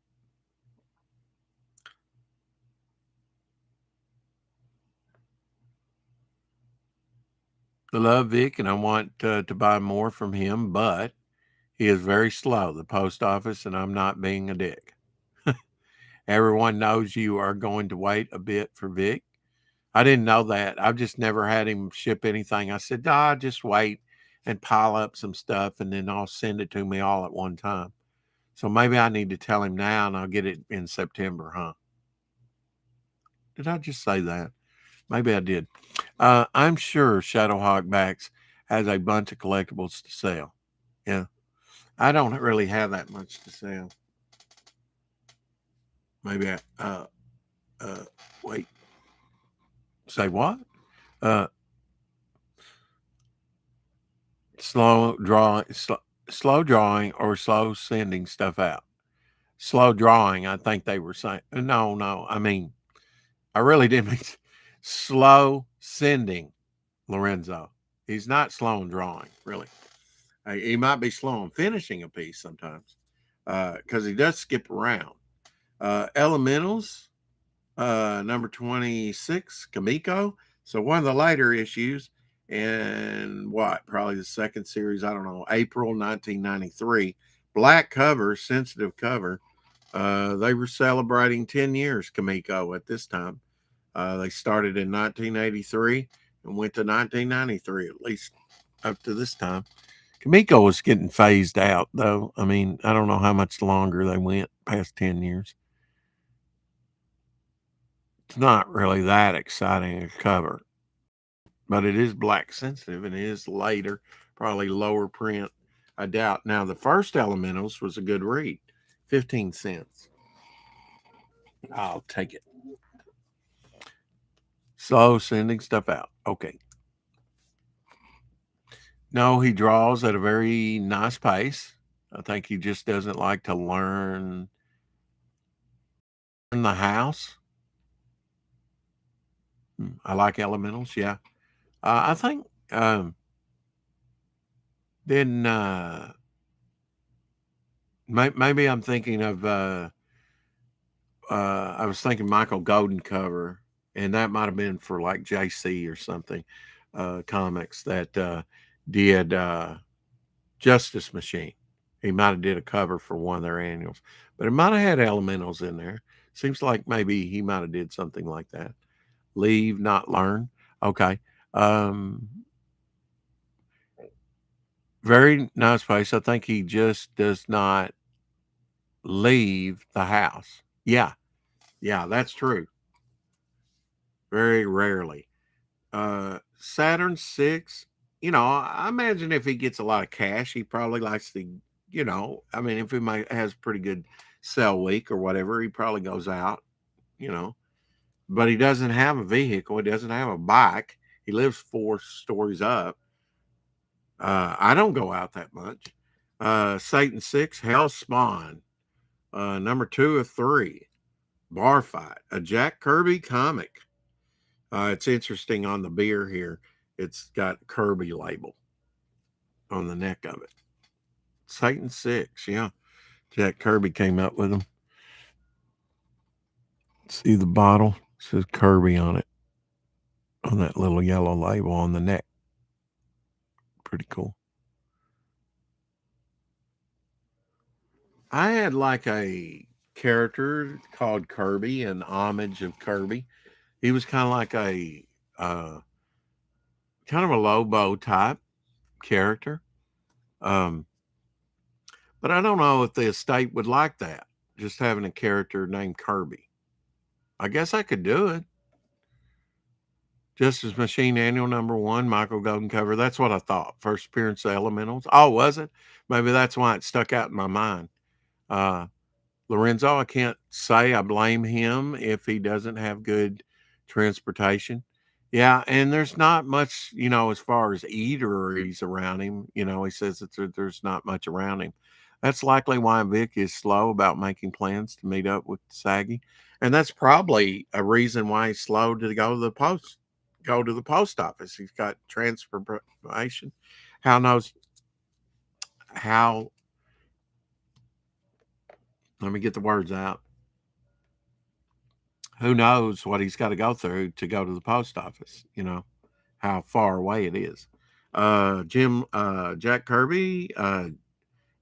I love Vic and I want to buy more from him, but he is very slow, the post office, and I'm not being a dick. Everyone knows you are going to wait a bit for Vic. I didn't know that. I've just never had him ship anything. I said, just wait and pile up some stuff and then I'll send it to me all at one time. So maybe I need to tell him now and I'll get it in September, huh? Did I just say that? Maybe I did. I'm sure Shadowhawk Backs has a bunch of collectibles to sell. Yeah. I don't really have that much to sell. Maybe wait. Say what? Uh, slow drawing or slow sending stuff out. Slow drawing, I think they were saying. No. I mean, I really didn't mean slow sending, Lorenzo. He's not slow in drawing, really. He might be slow in finishing a piece sometimes because he does skip around. Elementals, number 26, Kamiko. So one of the later issues, and probably the second series, I don't know, April 1993. Black cover, sensitive cover. They were celebrating 10 years, Kamiko, at this time. They started in 1983 and went to 1993, at least up to this time. Kamiko was getting phased out, though. I mean, I don't know how much longer they went past 10 years. It's not really that exciting a cover, but it is black sensitive and it is later, probably lower print, I doubt. Now, the first Elementals was a good read, 15 cents. I'll take it. Slow sending stuff out. Okay. No, he draws at a very nice pace. I think he just doesn't like to learn the house. I like Elementals, yeah. I think then maybe I'm thinking of I was thinking Michael Golden cover, and that might have been for like JC or something comics that did Justice Machine. He might have did a cover for one of their annuals, but it might have had Elementals in there. Seems like maybe he might have did something like that. Leave, not learn. Okay. Very nice place. I think he just does not leave the house. Yeah, that's true. Very rarely. Saturn 6, I imagine if he gets a lot of cash, he probably likes to, I mean, if he has pretty good sell week or whatever, he probably goes out, but he doesn't have a vehicle. He doesn't have a bike. He lives 4 stories up. I don't go out that much. Satan 6, Hell Spawn, number 2 of 3, Bar Fight, a Jack Kirby comic. It's interesting on the beer here. It's got Kirby label on the neck of it. Satan 6, yeah. Jack Kirby came up with them. See the bottle? It says Kirby on it. On that little yellow label on the neck. Pretty cool. I had like a character called Kirby, an homage of Kirby. He was kind of like a kind of a Lobo type character. But I don't know if the estate would like that, just having a character named Kirby. I guess I could do it. Justice Machine Annual number 1, Michael Golden cover. That's what I thought. First appearance of Elementals. Oh, was it? Maybe that's why it stuck out in my mind. Lorenzo, I can't say I blame him if he doesn't have good transportation. Yeah, and there's not much, as far as eateries around him. He says that there's not much around him. That's likely why Vic is slow about making plans to meet up with Saggy. And that's probably a reason why he's slow to go to the post office. He's got transportation. Let me get the words out. Who knows what he's got to go through to go to the post office, how far away it is. Jack Kirby,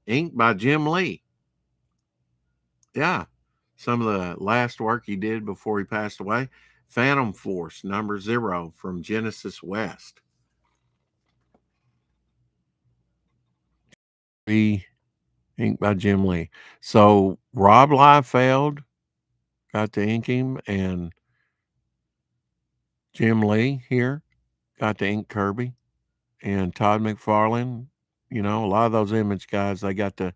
inked by Jim Lee. Yeah. Some of the last work he did before he passed away. Phantom Force #0 from Genesis West. Inked by Jim Lee. So Rob Liefeld got to ink him, and Jim Lee here got to ink Kirby, and Todd McFarlane. A lot of those Image guys, they got to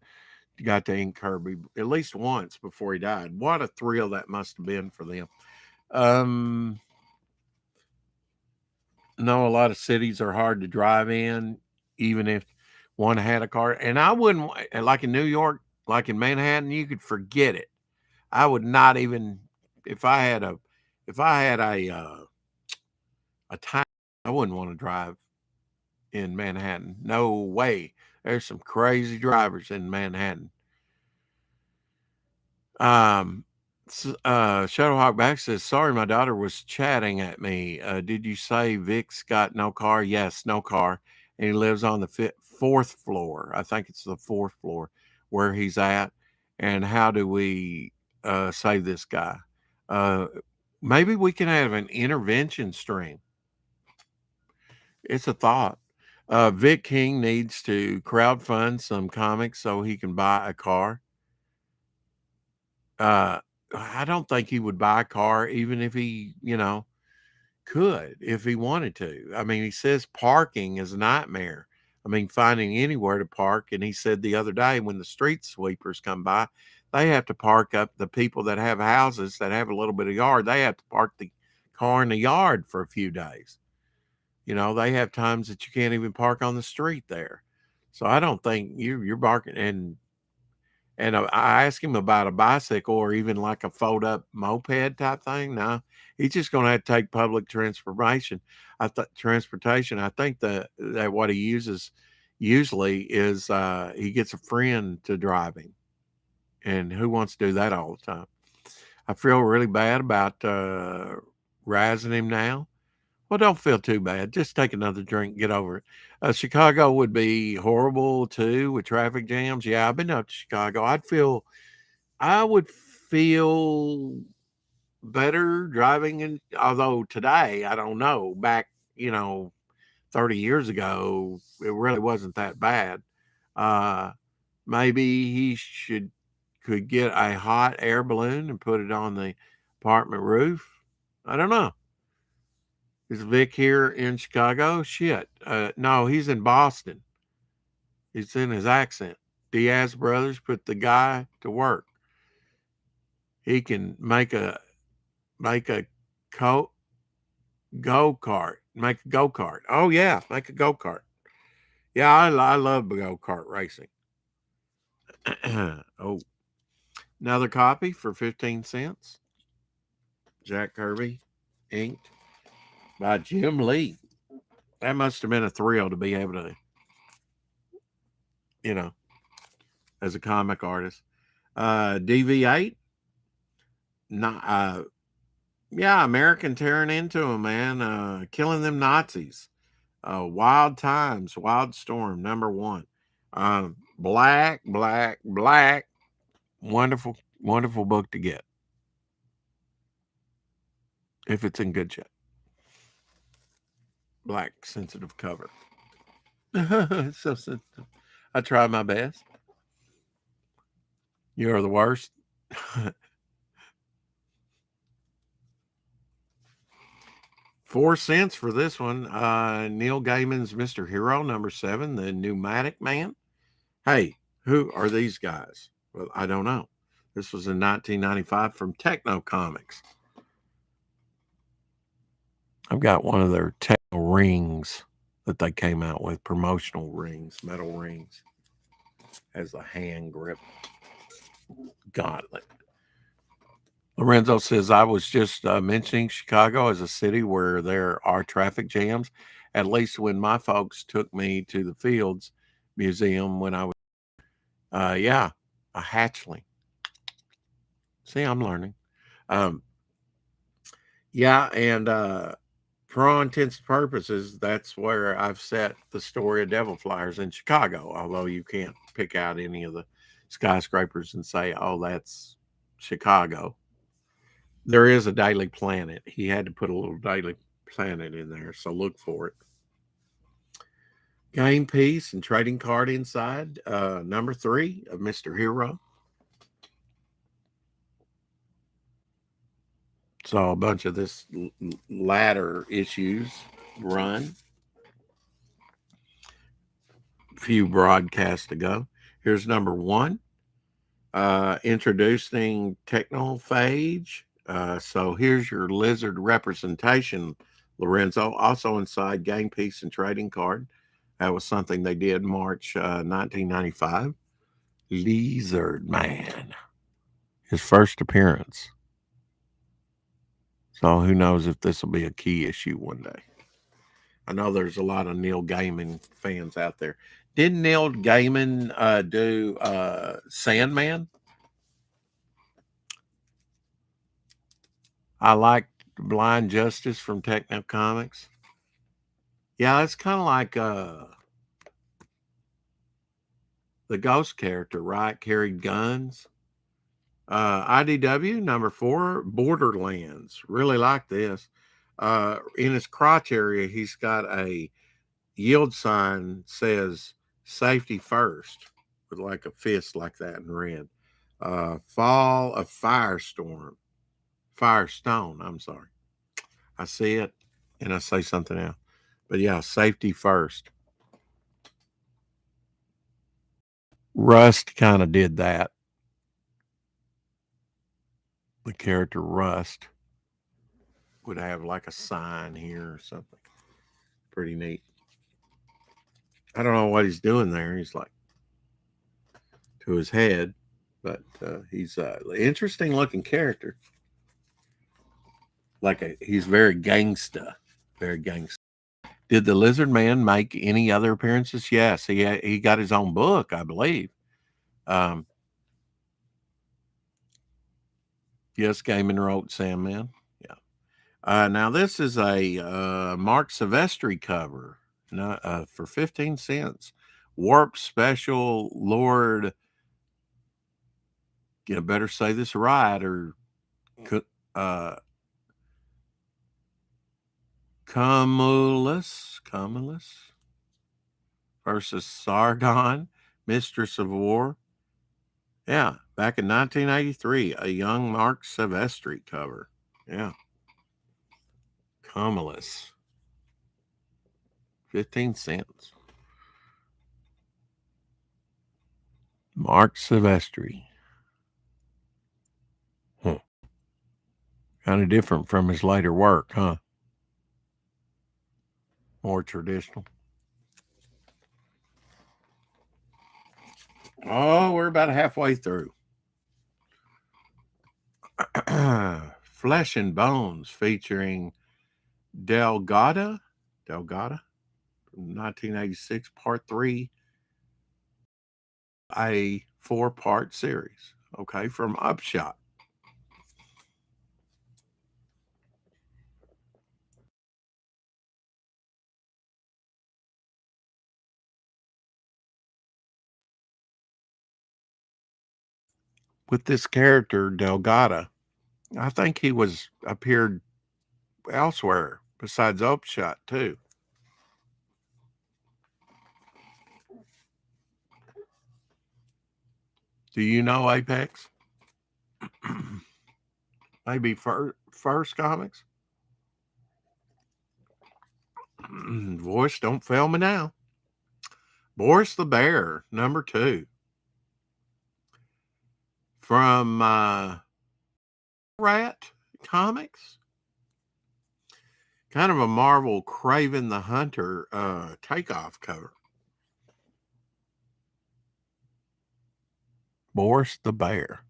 ink Kirby at least once before he died. What a thrill that must have been for them. No, a lot of cities are hard to drive in, even if one had a car. And I wouldn't, like in New York, like in Manhattan, you could forget it. I would not even, if I had a time, I wouldn't want to drive in Manhattan. No way. There's some crazy drivers in Manhattan. Shadowhawk Back says, sorry, my daughter was chatting at me. Did you say Vic's got no car? Yes, no car. And he lives on the fourth floor. I think it's the fourth floor where he's at. And how do we save this guy? Maybe we can have an intervention stream. It's a thought. Vic King needs to crowdfund some comics so he can buy a car. I don't think he would buy a car even if he, could, if he wanted to. I mean, he says parking is a nightmare. I mean, finding anywhere to park. And he said the other day when the street sweepers come by, they have to park up the people that have houses that have a little bit of yard. They have to park the car in the yard for a few days. They have times that you can't even park on the street there. So I don't think you're barking. And I asked him about a bicycle or even like a fold up moped type thing. No, he's just going to have to take public transportation. Transportation. I think that what he uses usually is he gets a friend to drive him, and who wants to do that all the time? I feel really bad about razzing him now. Well, don't feel too bad. Just take another drink, get over it. Chicago would be horrible too with traffic jams. Yeah, I've been up to Chicago. I would feel better driving in, although today, I don't know, back, 30 years ago, it really wasn't that bad. Maybe he could get a hot air balloon and put it on the apartment roof. I don't know. Is Vic here in Chicago? Shit. No, he's in Boston. It's in his accent. Diaz brothers put the guy to work. He can make a go kart. Make a go kart. Oh yeah, make a go kart. Yeah, I love go kart racing. Oh, another copy for 15 cents. Jack Kirby, inked by Jim Lee. That must have been a thrill to be able to, as a comic artist. DV8. Not, yeah, American tearing into them, man. Killing them Nazis. Wild Times, Wild Storm, #1. Black. Wonderful, wonderful book to get if it's in good shape. Black, sensitive cover. It's so sensitive. I try my best. You're the worst. 4 cents for this one. Neil Gaiman's Mr. Hero, #7, the Pneumatic Man. Hey, who are these guys? Well, I don't know. This was in 1995 from Techno Comics. I've got one of their Techno rings that they came out with, promotional rings, metal rings. Has a hand grip gauntlet. Lorenzo says, I was just mentioning Chicago as a city where there are traffic jams, at least when my folks took me to the Fields Museum when I was, yeah, a hatchling. See, I'm learning. Yeah, and for all intents and purposes, that's where I've set the story of Devil Flyers in Chicago, although you can't pick out any of the skyscrapers and say, oh, that's Chicago. There is a Daily Planet. He had to put a little Daily Planet in there, so look for it. Game piece and trading card inside. Number 3 of Mr. Hero. So a bunch of this latter issues run. A few broadcasts ago. Here's number 1. Introducing Technophage. So here's your lizard representation, Lorenzo. Also inside game piece and trading card. That was something they did March 1995. Lizard Man. His first appearance. So who knows if this will be a key issue one day. I know there's a lot of Neil Gaiman fans out there. Didn't Neil Gaiman do Sandman? I liked Blind Justice from Techno Comics. Yeah, it's kind of like the Ghost character, right? Carried guns. IDW number 4, Borderlands. Really like this. In his crotch area, he's got a yield sign says safety first with like a fist like that in red. Fall of Firestone. I'm sorry. I see it and I say something else. But yeah, safety first. Rust kind of did that. The character Rust would have like a sign here or something. Pretty neat. I don't know what he's doing there. He's like to his head, but he's an interesting looking character. He's very gangsta, very gangsta. Did the Lizard Man make any other appearances? Yes, he got his own book, I believe. Yes, Gaiman wrote Sandman. Yeah. Now this is a Mark Silvestri cover. For 15 cents. Warp Special Lord. You better say this right, or Cumulus versus Sargon, Mistress of War. Yeah, back in 1983, a young Mark Silvestri cover. Yeah. Cumulus. 15 cents. Mark Silvestri. Kind of different from his later work, huh? More traditional. Oh, we're about halfway through. Flesh and Bones featuring Delgado from 1986, part 3, a 4-part series. Okay, from Upshot. With this character, Delgado, I think he appeared elsewhere besides Upshot too. Do you know Apex? Maybe First Comics? Voice, don't fail me now. Boris the Bear, number 2. From Rat Comics. Kind of a Marvel Kraven the Hunter takeoff cover. Boris the Bear.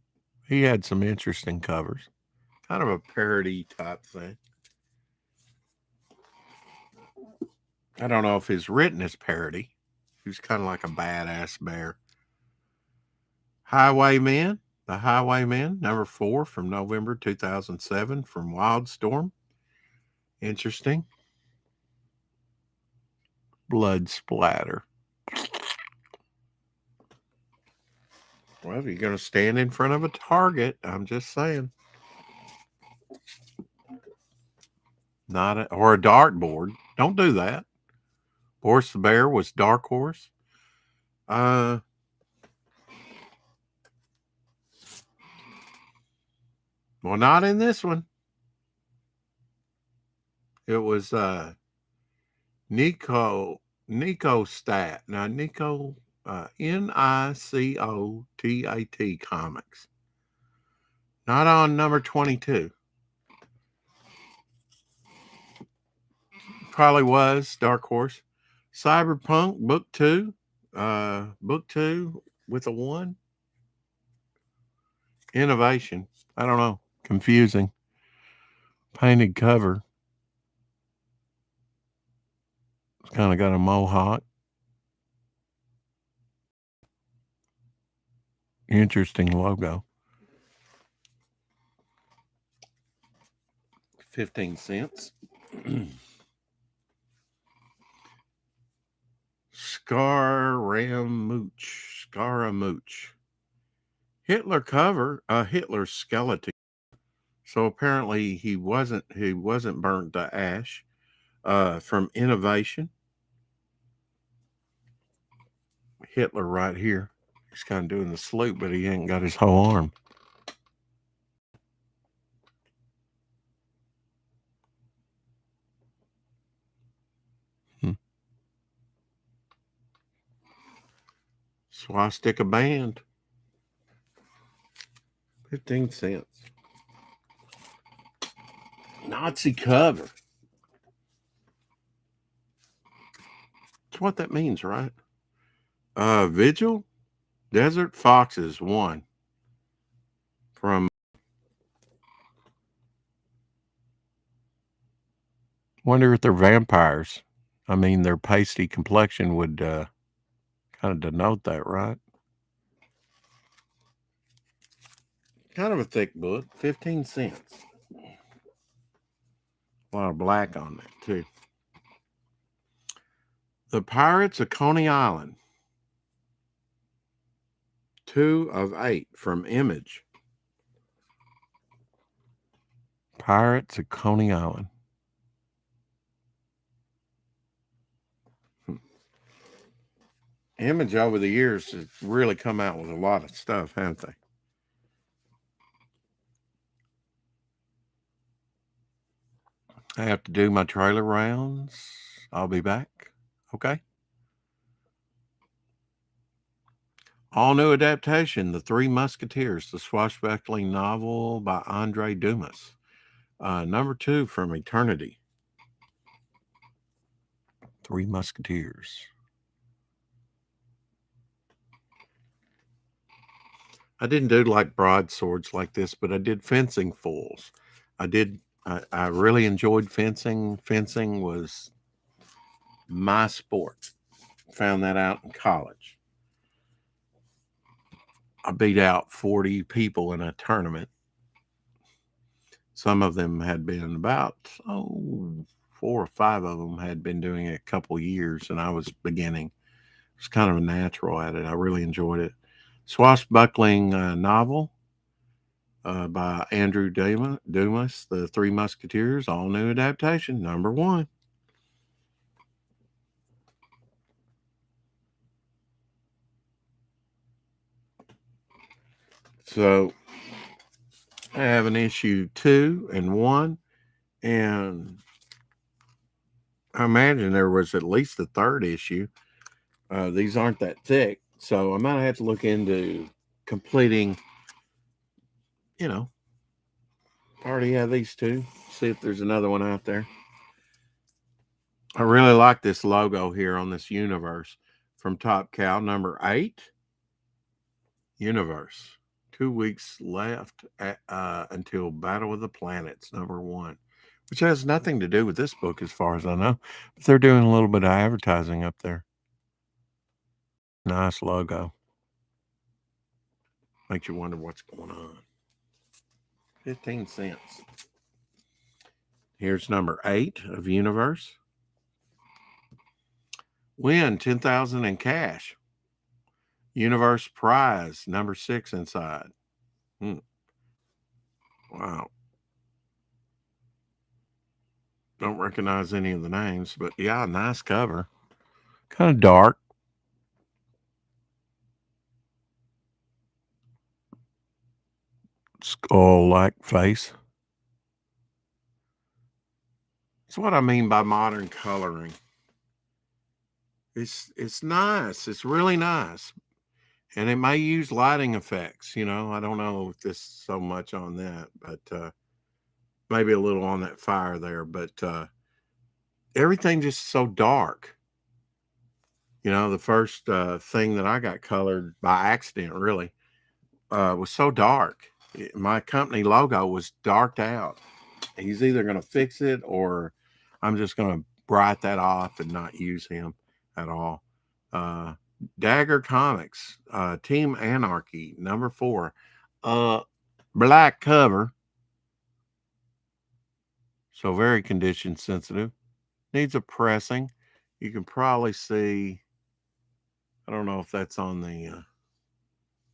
He had some interesting covers. Kind of a parody type thing. I don't know if he's written as parody. He was kind of like a badass bear. Highwaymen. The Highwaymen, number 4 from November 2007 from Wildstorm. Interesting. blood splatter. Well, if you're going to stand in front of a target, I'm just saying. Or a dartboard. Don't do that. Boris the Bear was Dark Horse. Well, not in this one. It was Nico Stat. Now, Nico, Nicotat Comics. Not on number 22. Probably was Dark Horse. Cyberpunk, book 2. Book 2 with a 1. Innovation. I don't know. Confusing. Painted cover. It's kind of got a mohawk. Interesting logo. 15 cents. Scaramouche. Hitler cover, Hitler skeleton. So apparently he wasn't burnt to ash. From Innovation. Hitler right here. He's kind of doing the salute, but he ain't got his whole arm. Swastika band. 15 cents. Nazi cover. That's what that means, right? Vigil. Desert Foxes 1. From. Wonder if they're vampires. I mean, their pasty complexion would kind of denote that, right? Kind of a thick book. 15 cents. A lot of black on that, too. The Pirates of Coney Island. 2 of 8 from Image. Pirates of Coney Island. Image over the years has really come out with a lot of stuff, haven't they? I have to do my trailer rounds. I'll be back. Okay. All new adaptation, The Three Musketeers, the swashbuckling novel by Andre Dumas. Number 2 from Eternity. Three Musketeers. I didn't do like broadswords like this, but I did fencing fools. I really enjoyed fencing. Fencing was my sport. Found that out in college. I beat out 40 people in a tournament. Some of them had been about 4 or 5 of them had been doing it a couple years, and I was beginning. I was kind of a natural at it. I really enjoyed it. Swashbuckling novel by Andrew Dumas, The Three Musketeers, all new adaptation, number 1. So I have an issue 2 and 1, and I imagine there was at least a 3rd issue. These aren't that thick, so I might have to look into completing, I already have these 2. See if there's another one out there. I really like this logo here on this universe from Top Cow, number 8. Universe. 2 weeks left until Battle of the Planets, number 1, which has nothing to do with this book as far as I know, but they're doing a little bit of advertising up there. Nice logo. Makes you wonder what's going on. 15 cents. Here's number 8 of Universe. Win 10,000 in cash. Universe prize number 6 inside. Wow. Don't recognize any of the names, but yeah, nice cover. Kind of dark. Skull-like face. That's what I mean by modern coloring. It's nice. It's really nice. And it may use lighting effects, I don't know if this is so much on that, but maybe a little on that fire there, but everything just so dark. The first thing that I got colored by accident really was so dark. My company logo was darked out. He's either going to fix it or I'm just going to write that off and not use him at all. Dagger Comics, Team Anarchy, number 4. Black cover. So very condition sensitive. Needs a pressing. You can probably see, I don't know if that's on the,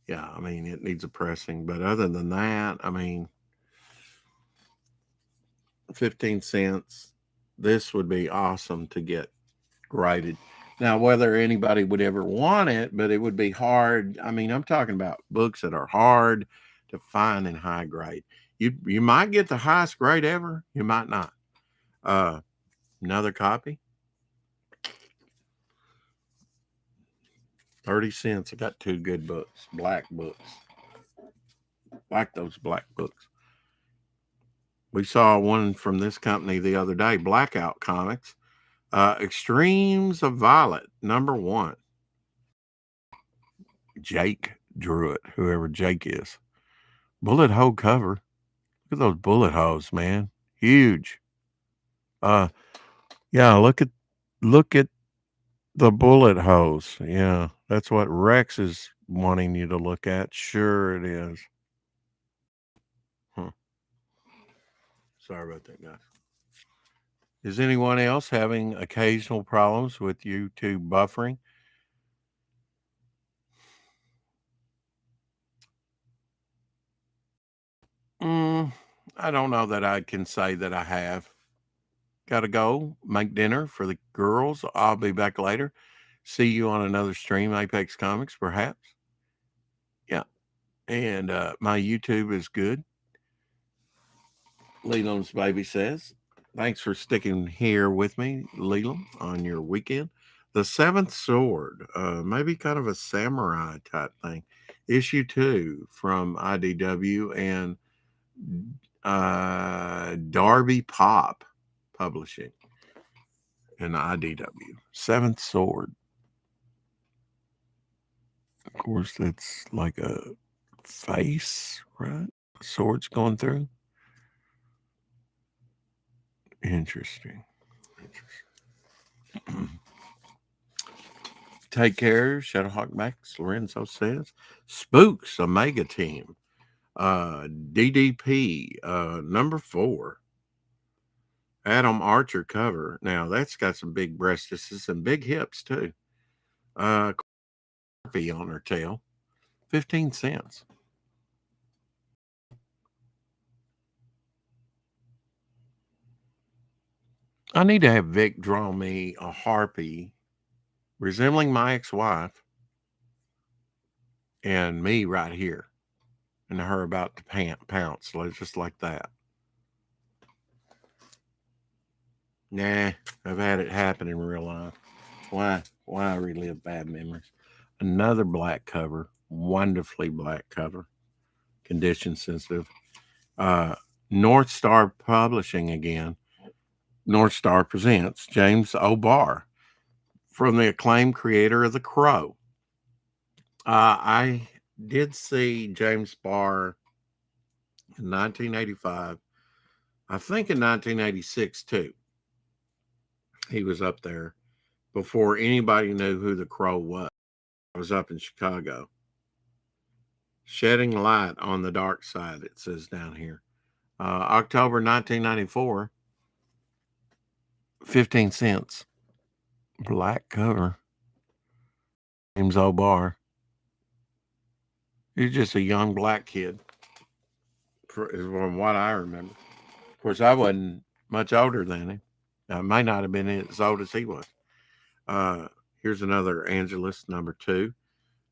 yeah, I mean, it needs a pressing. But other than that, I mean, 15 cents. This would be awesome to get graded. Now, whether anybody would ever want it, but it would be hard. I mean, I'm talking about books that are hard to find in high grade. You might get the highest grade ever. You might not. Another copy. 30 cents. I got 2 good books. Black books. Like those black books. We saw one from this company the other day. Blackout Comics. Extremes of Violet, number 1. Jake drew it, whoever Jake is. Bullet hole cover. Look at those bullet holes, man. Huge. Yeah, look at the bullet holes. Yeah, that's what Rex is wanting you to look at. Sure it is. Sorry about that, guys. Is anyone else having occasional problems with YouTube buffering? I don't know that I can say that I have. Got to go make dinner for the girls. I'll be back later. See you on another stream, Apex Comics, perhaps. Yeah. And my YouTube is good. Leland's baby says, thanks for sticking here with me, Leland, on your weekend. The Seventh Sword, maybe kind of a samurai type thing. Issue 2 from IDW and Darby Pop Publishing and IDW. Seventh Sword. Of course, that's like a face, right? Swords going through. Interesting. Take care, Shadowhawk Max, Lorenzo says. Spooks, Omega Team. DDP, number 4. Adam Archer cover. Now, that's got some big breasts and big hips, too. Coffee on her tail. 15 cents. I need to have Vic draw me a harpy resembling my ex-wife and me right here and her about to pounce just like that. Nah, I've had it happen in real life. Why relive bad memories? Another black cover, wonderfully black cover, condition sensitive. North Star Publishing again. North Star presents James O'Barr from the acclaimed creator of The Crow. I did see James Barr in 1985. I think in 1986 too. He was up there before anybody knew who The Crow was. I was up in Chicago. Shedding light on the dark side, it says down here. October 1994, 15 cents. Black cover. James O'Barr. He's just a young black kid, from what I remember. Of course, I wasn't much older than him. I may not have been as old as he was. Here's another Angelus #2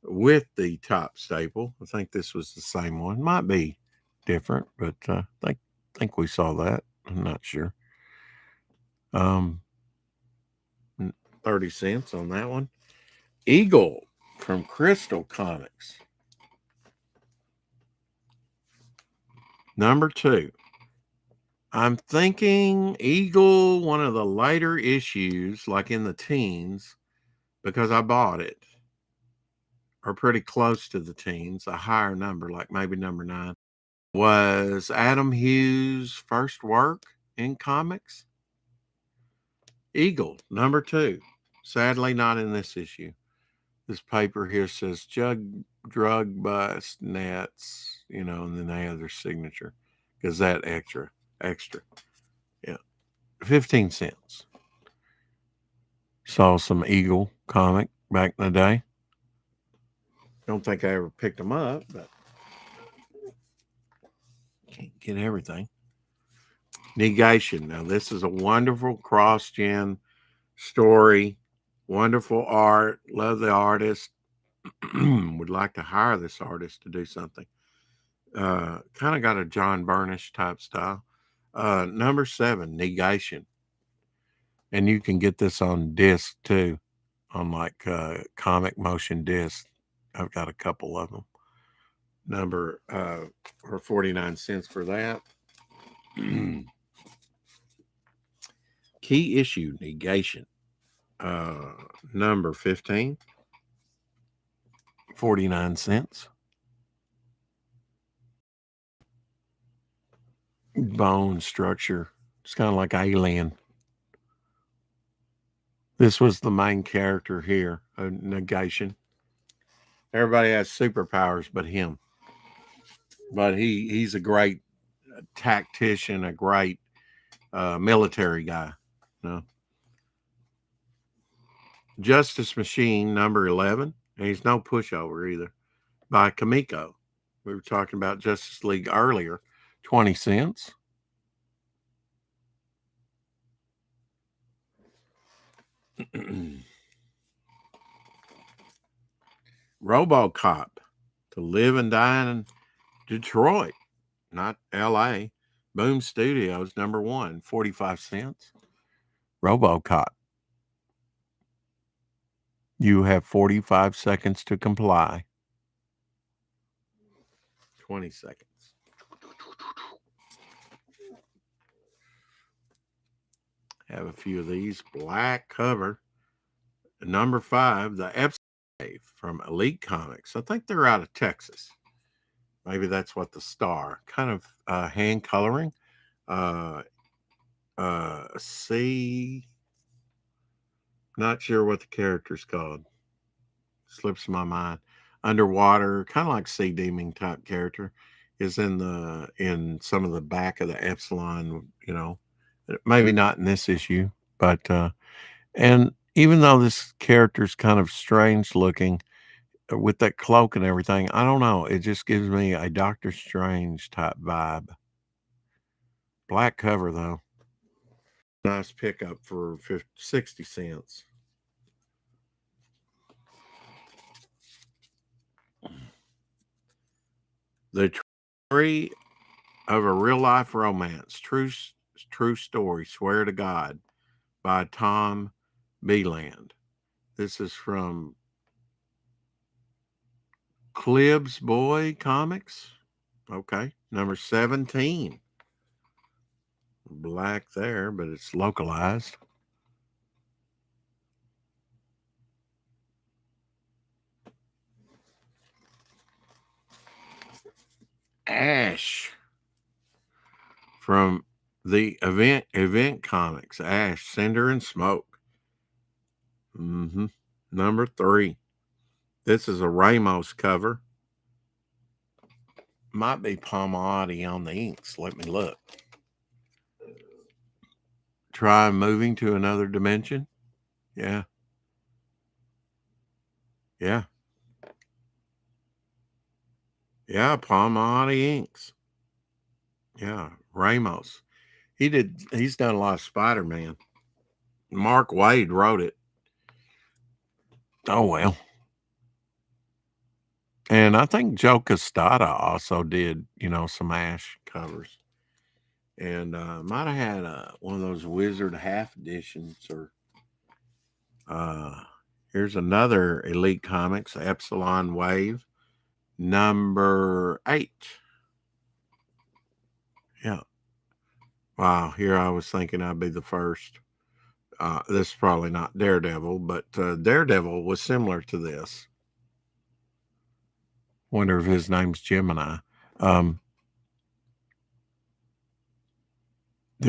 with the top staple. I think this was the same one. Might be different, but I think we saw that. I'm not sure. 30 cents on that one. Eagle from Crystal Comics. #2. I'm thinking Eagle, one of the later issues, like in the teens, because I bought it, or pretty close to the teens, a higher number, like maybe #9, was Adam Hughes' first work in comics. Eagle, #2. Sadly, not in this issue. This paper here says drug bust nets, and then they have their signature. Gazette extra. Yeah. 15 cents. Saw some Eagle comic back in the day. Don't think I ever picked them up, but can't get everything. Negation. Now, this is a wonderful cross-gen story. Wonderful art. Love the artist. Would like to hire this artist to do something. Kind of got a John Burnish type style. #7, Negation. And you can get this on disc too, on like comic motion disc. I've got a couple of them. Or 49 cents for that. Key issue, Negation. #15. 49 cents. Bone structure. It's kind of like Alien. This was the main character here, Negation. Everybody has superpowers but him. But he's a great tactician, a great military guy. Justice Machine, #11. And he's no pushover either. By Kamiko. We were talking about Justice League earlier. 20 cents. RoboCop, To Live and Die in Detroit, not LA. Boom Studios, #1, 45 cents. RoboCop. You have 45 seconds to comply. 20 seconds. Have a few of these. Black cover. #5, the Epsilon from Elite Comics. I think they're out of Texas. Maybe that's what the star. Kind of hand coloring. See. Not sure what the character's called. Slips my mind. Underwater, kind of like sea demon type character, is in some of the back of the Epsilon, maybe not in this issue, but and even though this character's kind of strange looking with that cloak and everything, I don't know, it just gives me a Doctor Strange type vibe. Black cover though. Nice pickup for 60 cents. The Tree of a Real Life Romance. True story. Swear to God. By Tom Beland. This is from Clib's Boy Comics. Okay. #17. Black there, but it's localized. Ash from the event comics. Ash, Cinder and Smoke. #3. This is a Ramos cover. Might be Palmiotti on the inks. Let me look. Try moving to another dimension. Yeah, Yeah. Yeah, Palmati Inks. Yeah, Ramos. He's done a lot of Spider-Man. Mark Waid wrote it. Oh, well. And I think Joe Costata also did, some Ash covers. And might have had one of those Wizard half editions. Or here's another Elite Comics, Epsilon Wave, number 8. Yeah. Wow, here I was thinking I'd be the first. This is probably not Daredevil, but Daredevil was similar to this. Wonder if his name's Gemini. The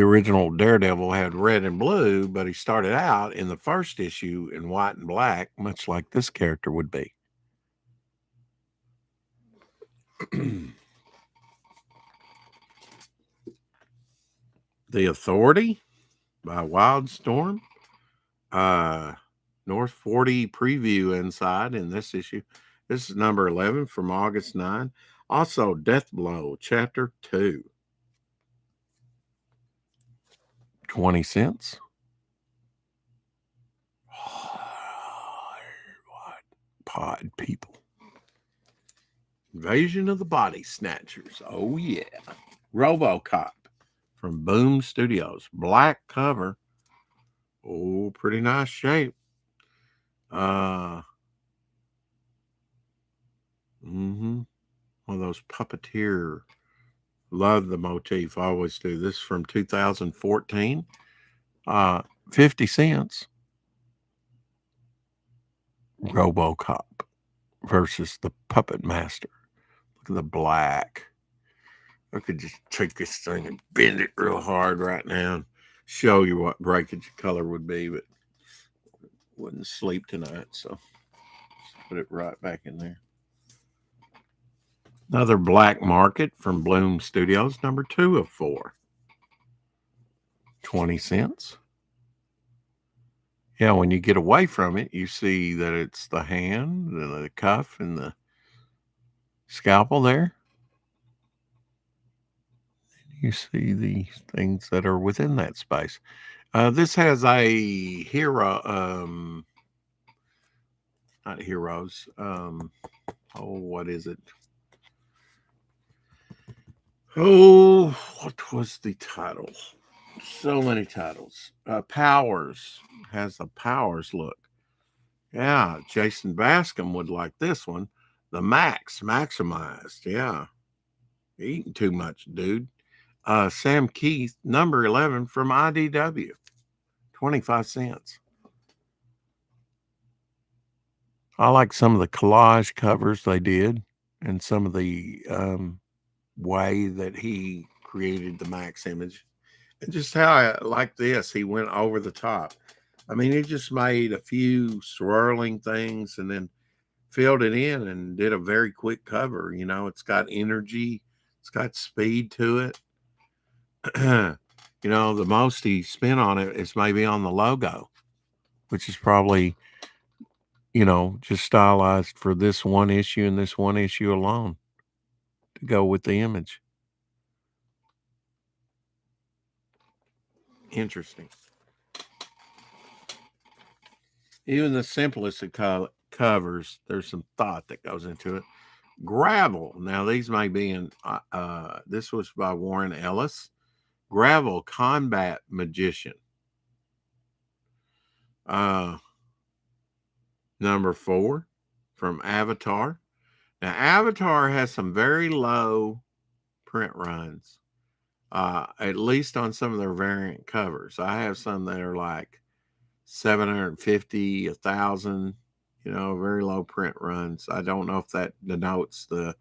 original Daredevil had red and blue, but he started out in the first issue in white and black, much like this character would be. The Authority by Wildstorm. North 40 preview inside in this issue. This is number 11 from August 9. Also, Deathblow, Chapter 2. 20 cents. What pod people. Invasion of the Body Snatchers. Oh, yeah. RoboCop from Boom Studios. Black cover. Oh, pretty nice shape. One of those puppeteer. Love the motif. Always do. This is from 2014. 50 cents. RoboCop versus the Puppet Master. Look at the black. I could just take this thing and bend it real hard right now and show you what breakage color would be, but wouldn't sleep tonight, so just put it right back in there. Another Black Market from Bloom Studios, number 2 of 4. 20 cents. Yeah, when you get away from it, you see that it's the hand, the cuff, and the scalpel there. You see the things that are within that space. This has a hero, not heroes. What is it? Oh, what was the title? So many titles. Powers has a Powers look. Yeah, Jason Bascom would like this one. The Maximized. Yeah, eating too much, dude. Sam Keith, number 11 from IDW. 25 cents. I like some of the collage covers they did and some of the way that he created the Max image. And just how I like this, he went over the top. I mean, he just made a few swirling things and then filled it in and did a very quick cover. It's got energy, it's got speed to it. The most he spent on it is maybe on the logo, which is probably, just stylized for this one issue and this one issue alone to go with the image. Interesting. Even the simplest of covers, there's some thought that goes into it. Gravel. Now, these may be in, this was by Warren Ellis. Gravel Combat Magician. Number 4 from Avatar. Now, Avatar has some very low print runs, at least on some of their variant covers. I have some that are like 750, 1,000, very low print runs. I don't know if that denotes the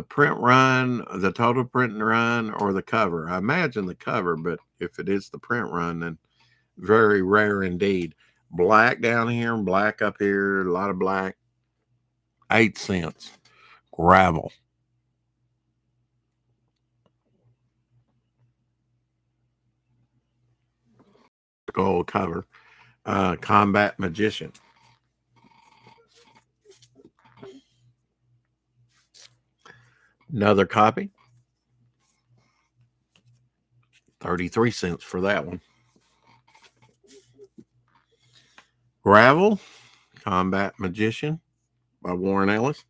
print run, the total print run, or the cover. I imagine the cover, but if it is the print run, then very rare indeed. Black down here and black up here, a lot of black. 8 cents. Gravel. Gold cover. Combat Magician. Another copy. 33 cents for that one. Gravel, Combat Magician by Warren Ellis.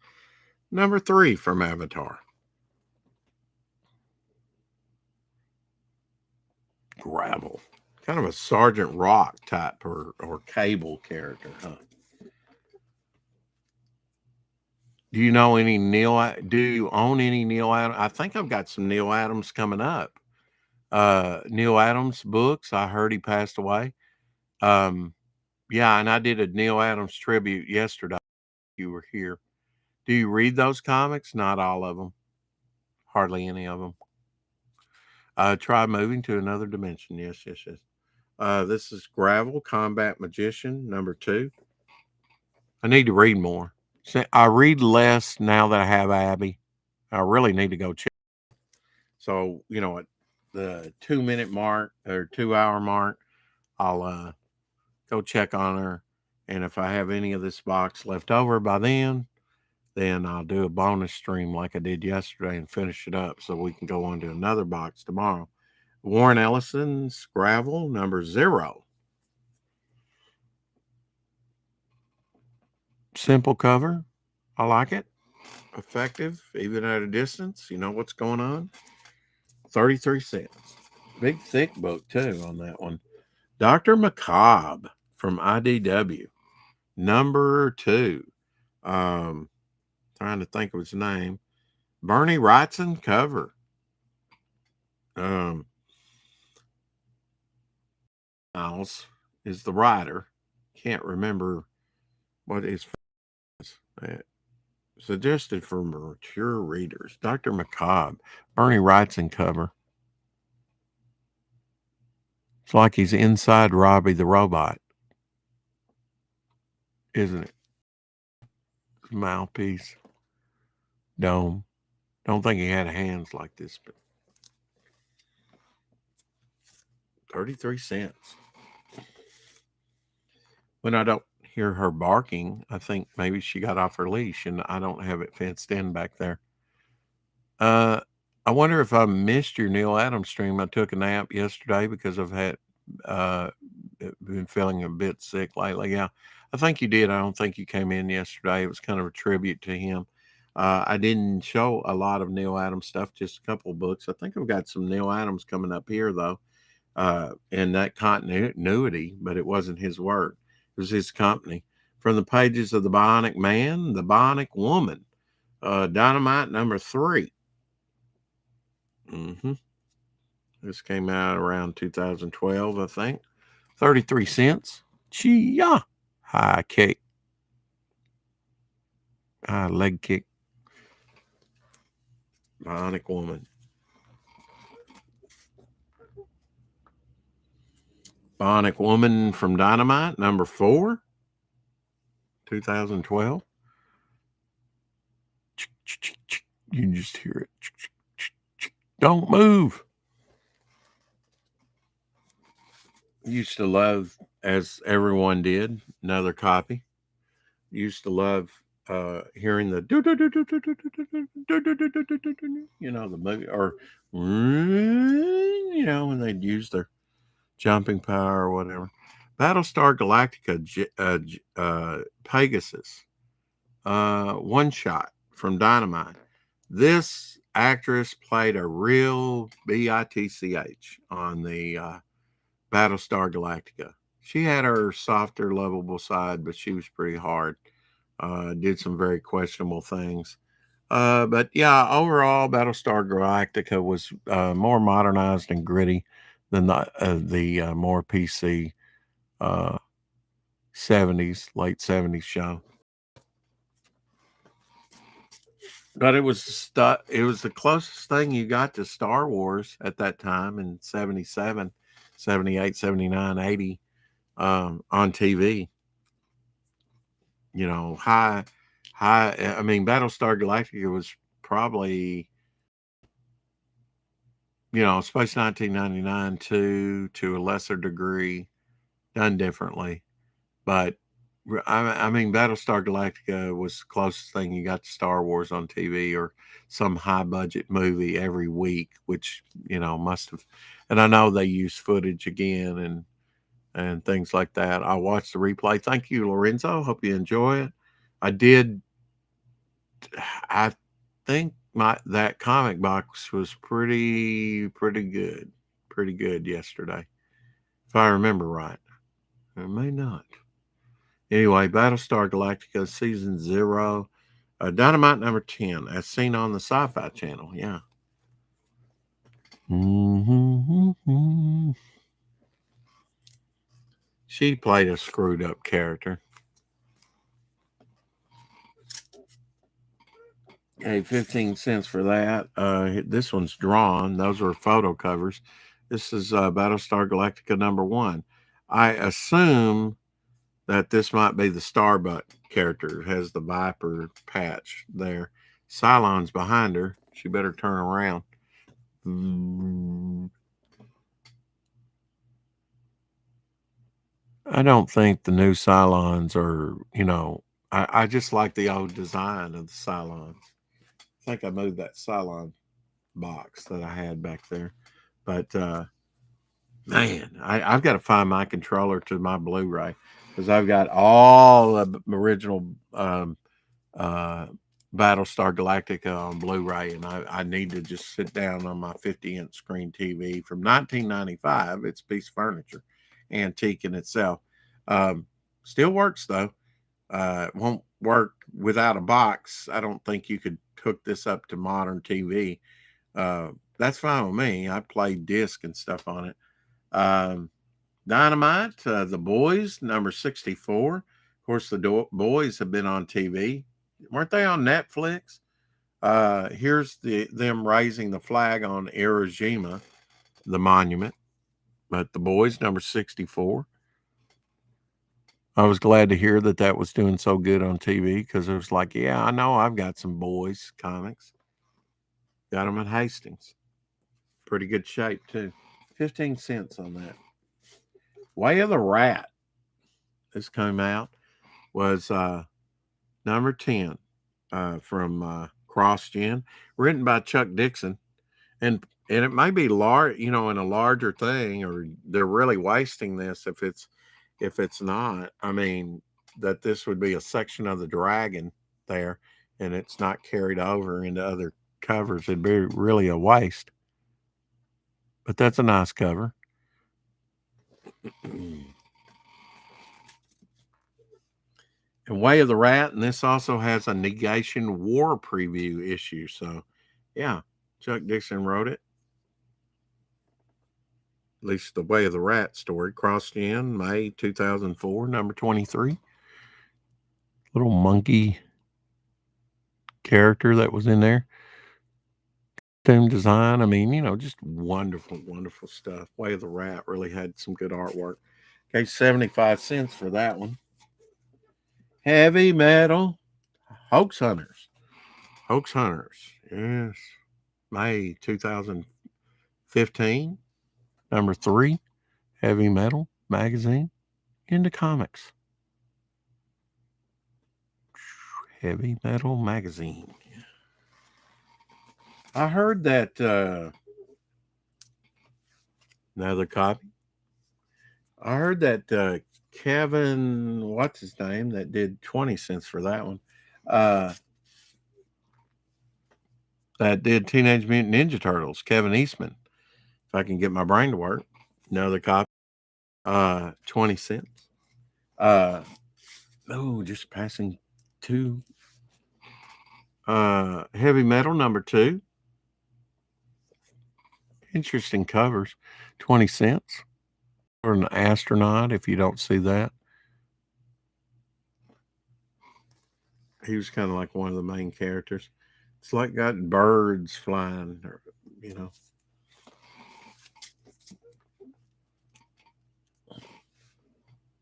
Number 3 from Avatar. Gravel. Kind of a Sergeant Rock type or Cable character, huh? Do you know any do you own any Neil Adams? I think I've got some Neil Adams coming up. Neil Adams books. I heard he passed away. Yeah, and I did a Neil Adams tribute yesterday. You were here. Do you read those comics? Not all of them. Hardly any of them. Try moving to another dimension. Yes. This is Gravel, Combat Magician, number 2. I need to read more. I read less now that I have Abby. I really need to go check. So, at the 2-minute mark or 2-hour mark, I'll go check on her. And if I have any of this box left over by then I'll do a bonus stream like I did yesterday and finish it up so we can go on to another box tomorrow. Warren Ellison's Gravel, number 0. Simple cover. I like it. Effective, even at a distance. You know what's going on. 33 cents. Big, thick book, too, on that one. Dr. Macabre from IDW. Number 2. Trying to think of his name. Bernie Wrightson cover. Miles is the writer. Can't remember what his suggested for mature readers. Dr. Macabre. Bernie Wrightson cover. It's like he's inside Robbie the Robot. Isn't it? Mouthpiece. Dome. Don't think he had hands like this, but 33 cents. When I don't hear her barking, I think maybe she got off her leash and I don't have it fenced in back there. I wonder if I missed your Neil Adams stream. I took a nap yesterday because I've had been feeling a bit sick lately. Yeah, I think you did. I don't think you came in yesterday. It was kind of a tribute to him. I didn't show a lot of Neil Adams stuff, just a couple of books. I think I've got some Neil Adams coming up here, though, in that continuity, but it wasn't his work. It was his company. From the pages of The Bionic Man, The Bionic Woman, Dynamite number 3. This came out around 2012, I think. 33 cents. Chia. High kick. High leg kick. Bionic Woman. Bionic Woman from Dynamite, number 4. 2012. You can just hear it. Don't move. Used to love, as everyone did, another copy. Used to love hearing the the movie, or when they'd use their jumping power or whatever. Battlestar Galactica Pegasus, one shot from Dynamite. This actress played a real bitch on the Battlestar Galactica. She had her softer, lovable side, but she was pretty hard. Did some very questionable things. But yeah, overall, Battlestar Galactica was more modernized and gritty than the more PC 70s, late 70s show. But it was the closest thing you got to Star Wars at that time in 77, 78, 79, 80 on TV. High. I mean, Battlestar Galactica was probably, Space 1999 to a lesser degree, done differently. But I mean, Battlestar Galactica was the closest thing you got to Star Wars on TV or some high budget movie every week, which, must have. And I know they use footage again and things like that. I watched the replay. Thank you, Lorenzo. Hope you enjoy it. I did. I think that comic box was pretty good yesterday, if I remember right. It may not. Anyway, Battlestar Galactica Season 0, Dynamite number 10, as seen on the Sci-Fi Channel. Yeah. She played a screwed up character. Okay, 15 cents for that. This one's drawn. Those are photo covers. This is Battlestar Galactica number 1. I assume that this might be the Starbuck character. It has the Viper patch there. Cylon's behind her. She better turn around. I don't think the new Cylons are, I just like the old design of the Cylons. I think I moved that Cylon box that I had back there. But, man, I've got to find my controller to my Blu-ray because I've got all the original Battlestar Galactica on Blu-ray, and I need to just sit down on my 50-inch screen TV from 1995. It's a piece of furniture, antique in itself. Still works though. It won't work without a box. I don't think you could hook this up to modern TV. That's fine with me. I play disc and stuff on it. Dynamite, The Boys, number 64. Of course, the Boys have been on TV. Weren't they on Netflix? Here's them raising the flag on Iwo Jima, the monument. But The Boys, number 64. I was glad to hear that was doing so good on TV because it was like, yeah, I know I've got some Boys comics. Got them at Hastings. Pretty good shape, too. 15 cents on that. Way of the Rat. This came out. Was number 10 from Cross Gen. Written by Chuck Dixon. And it may be large, in a larger thing, or they're really wasting this if it's not. I mean, that this would be a section of the Dragon there, and it's not carried over into other covers. It'd be really a waste. But that's a nice cover. And Way of the Rat, and this also has a Negation War preview issue. So, yeah, Chuck Dixon wrote it. At least the Way of the Rat story. Crossed in May 2004, number 23. Little monkey character that was in there. Costume design. I mean, just wonderful, wonderful stuff. Way of the Rat really had some good artwork. Okay, 75 cents for that one. Heavy Metal Hoax Hunters. Hoax Hunters. Yes. May 2015. Number 3. Heavy Metal magazine. Into comics. Heavy Metal magazine. I heard that another copy. I heard that Kevin, what's his name, that did 20 cents for that one. That did Teenage Mutant Ninja Turtles, Kevin Eastman. If I can get my brain to work. Another copy. 20 cents. Just passing 2. Heavy Metal number 2. Interesting covers. 20 cents. Or an astronaut, if you don't see that. He was kind of like one of the main characters. It's like got birds flying,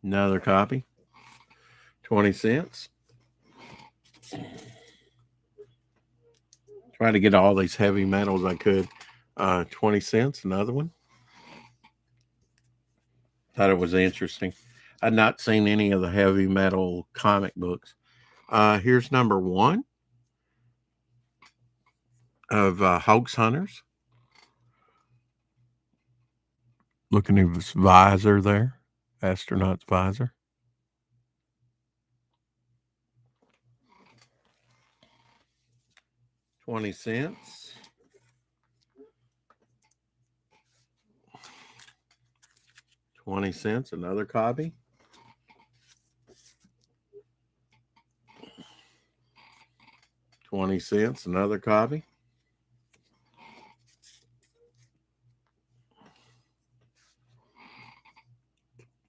Another copy. 20 cents. Try to get all these heavy metals I could. 20 cents. Another one. Thought it was interesting. I've not seen any of the heavy metal comic books. Here's number 1 of Hoax Hunters. Looking at his visor there, astronaut's visor. $0.20. 20 cents, another copy. $0.20, another copy.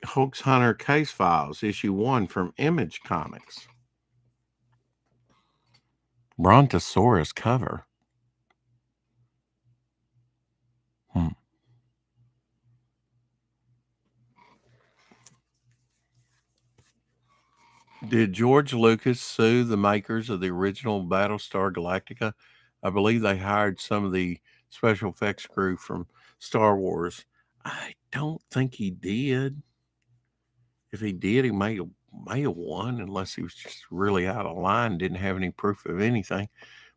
Hoax Hunter Case Files, issue 1 from Image Comics. Brontosaurus cover. Did George Lucas sue the makers of the original Battlestar Galactica? I believe they hired some of the special effects crew from Star Wars. I don't think he did. If he did, he may have won, unless he was just really out of line, didn't have any proof of anything.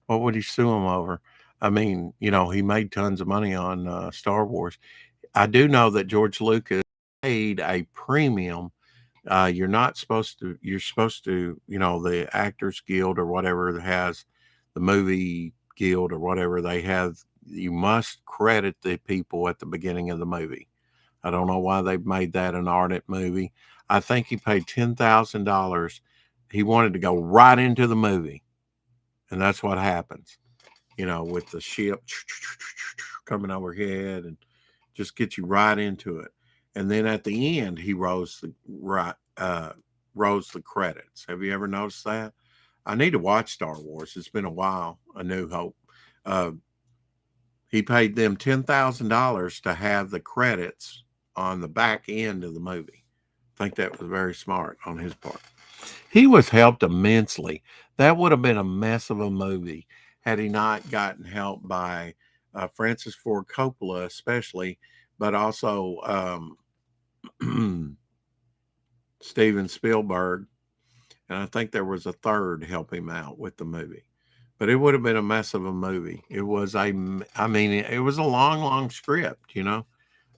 What would he sue him over? I mean, you know, he made tons of money on Star Wars. I do know that George Lucas paid a premium. You're supposed to, you know, the Actors Guild or whatever that has the movie guild or whatever they have, you must credit the people at the beginning of the movie. I don't know why they've made that an ardent movie. I think he paid $10,000. He wanted to go right into the movie. And that's what happens, you know, with the ship coming overhead and just get you right into it. And then at the end, he rose the credits. Have you ever noticed that? I need to watch Star Wars. It's been a while. A New Hope. He paid them $10,000 to have the credits on the back end of the movie. I think that was very smart on his part. He was helped immensely. That would have been a mess of a movie had he not gotten help by Francis Ford Coppola, especially, but also Steven Spielberg. And I think there was a third help him out with the movie. But it would have been a mess of a movie. It was it was a long, long script, you know.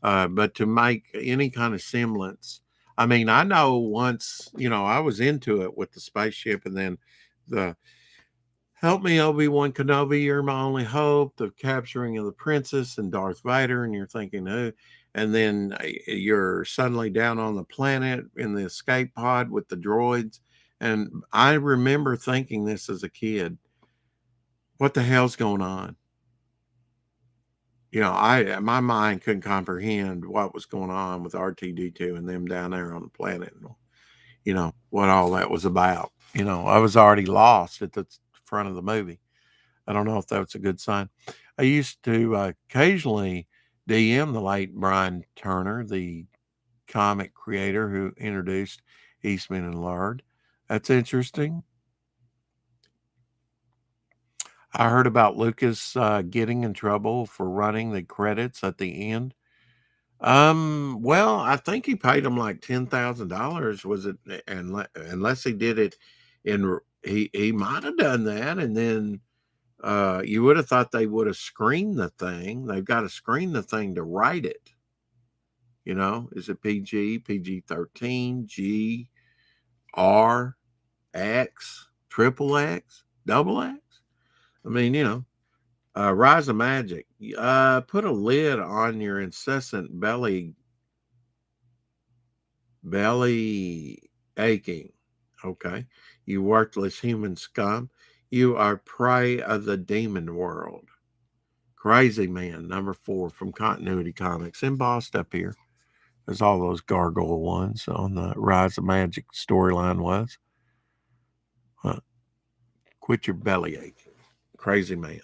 But to make any kind of semblance, I mean, I know once, you know, I was into it with the spaceship, and then the "Help me, Obi-Wan Kenobi, you're my only hope," the capturing of the princess and Darth Vader, and you're thinking, oh, and then you're suddenly down on the planet in the escape pod with the droids. And I remember thinking this as a kid, what the hell's going on? You know, my mind couldn't comprehend what was going on with R2-D2 and them down there on the planet, and, you know, what all that was about. You know, I was already lost at the front of the movie. I don't know if that's a good sign. I used to occasionally DM the late Brian Turner, the comic creator who introduced Eastman and Laird. That's interesting. I heard about Lucas getting in trouble for running the credits at the end. Well, I think he paid him like $10,000. Was it? Unless he did it he might have done that, and then you would have thought they would have screened the thing. They've got to screen the thing to write it. You know, is it PG, PG-13, G, R, X, triple X, double X? I mean, you know, Rise of Magic. Put a lid on your incessant belly aching. Okay. You worthless human scum. You are prey of the demon world. Crazy Man, number 4 from Continuity Comics, embossed up here. There's all those gargoyle ones on the Rise of Magic storyline was. Quit your belly aching. Crazy Man.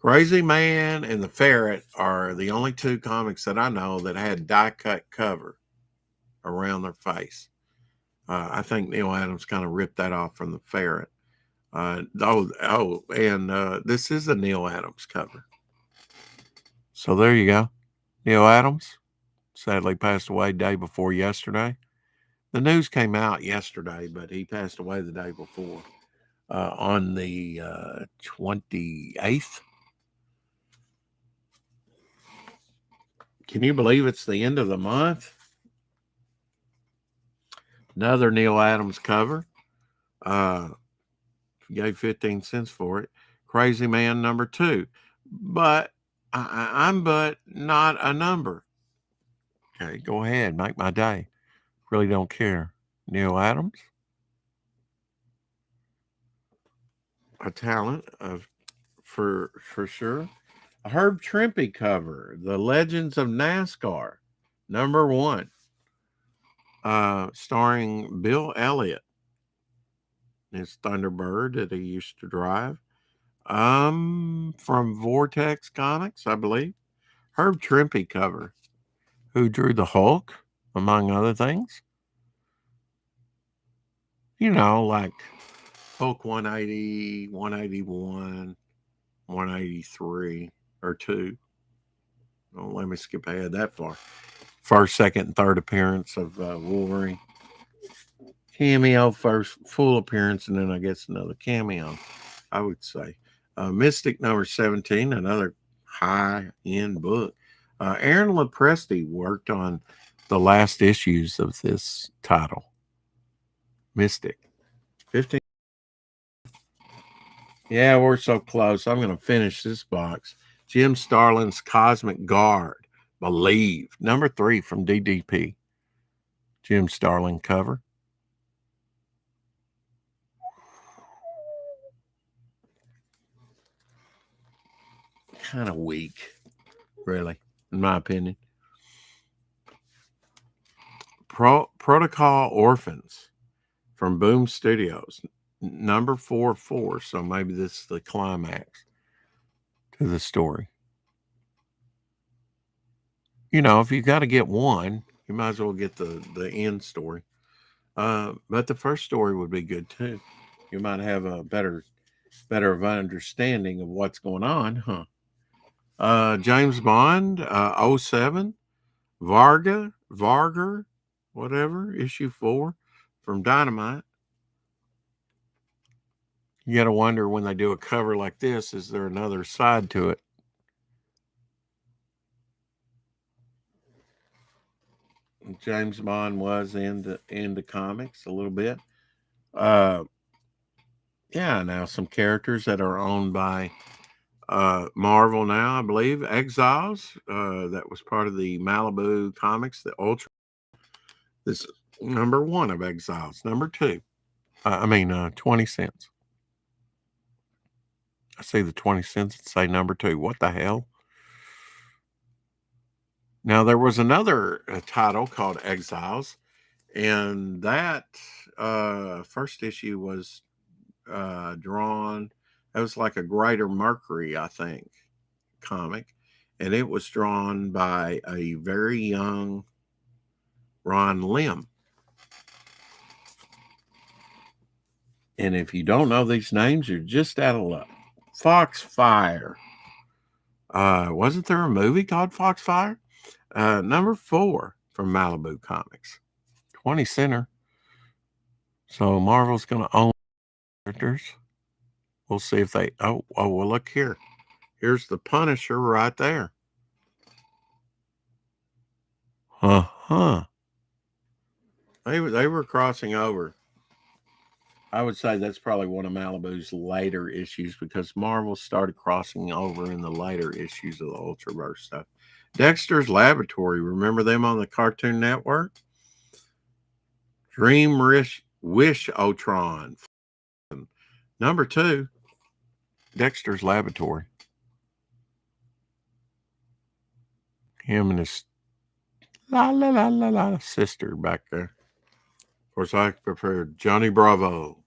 Crazy Man and the Ferret are the only 2 comics that I know that had die-cut cover around their face. I think Neil Adams kind of ripped that off from the Ferret. And this is a Neil Adams cover. So there you go. Neil Adams sadly passed away day before yesterday. The news came out yesterday, but he passed away the day before, on the 28th. Can you believe it's the end of the month? Another Neil Adams cover. Gave 15 cents for it. Crazy Man #2. But I'm but not a number. Okay, go ahead. Make my day. Really don't care. Neil Adams. A talent for sure. A Herb Trimpe cover. The Legends of NASCAR. #1. Starring Bill Elliott. His Thunderbird that he used to drive. From Vortex Comics, I believe. Herb Trimpe cover. Who drew the Hulk, among other things. You know, like Hulk 180, 181, 183, or 2. Oh, let me skip ahead that far. First, second, and third appearance of Wolverine. Cameo, first full appearance, and then I guess another cameo, I would say. Mystic #17, another high-end book. Aaron Lopresti worked on the last issues of this title. Mystic. 15. Yeah, we're so close. I'm going to finish this box. Jim Starlin's Cosmic Guard. Believe. #3 from DDP. Jim Starlin cover. Kind of weak, really, in my opinion. Protocol Orphans from Boom Studios. #44. So maybe this is the climax to the story. You know, if you got to get one, you might as well get the end story. But the first story would be good too. You might have a better of understanding of what's going on, huh? James Bond, 07, Varga, whatever, issue 4 from Dynamite. You got to wonder when they do a cover like this, is there another side to it? James Bond was into comics a little bit. Yeah, now some characters that are owned by Marvel now, I believe. Exiles, that was part of the Malibu Comics, the Ultra. This is #1 of Exiles. #2. 20 cents. I say the 20 cents and say #2. What the hell? Now, there was another title called Exiles, and that first issue was drawn. It was like a Greater Mercury, I think, comic, and it was drawn by a very young Ron Lim. And if you don't know these names, you're just out of luck. Foxfire. Wasn't there a movie called Foxfire? #4 from Malibu Comics. 20 center. So Marvel's going to own characters. We'll see if they. Oh, well, look here. Here's the Punisher right there. They were crossing over. I would say that's probably one of Malibu's later issues because Marvel started crossing over in the later issues of the Ultraverse stuff. Dexter's Laboratory. Remember them on the Cartoon Network? Dream Wish Ultron. #2. Dexter's Laboratory. Him and his sister back there. Of course, I prepared Johnny Bravo.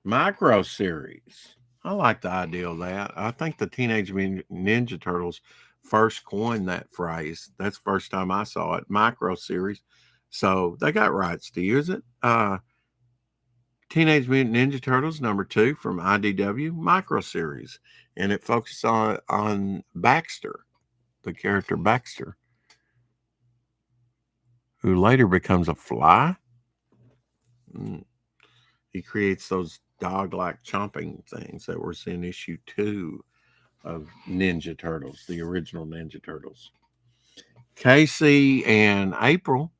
Micro series. I like the idea of that. I think the Teenage Mutant Ninja Turtles first coined that phrase. That's the first time I saw it. Micro series. So they got rights to use it. Teenage Mutant Ninja Turtles #2 from IDW Micro series. And it focuses on Baxter, the character Baxter, who later becomes a fly. He creates those dog-like chomping things that was in issue 2 of Ninja Turtles, the original Ninja Turtles. Casey and April,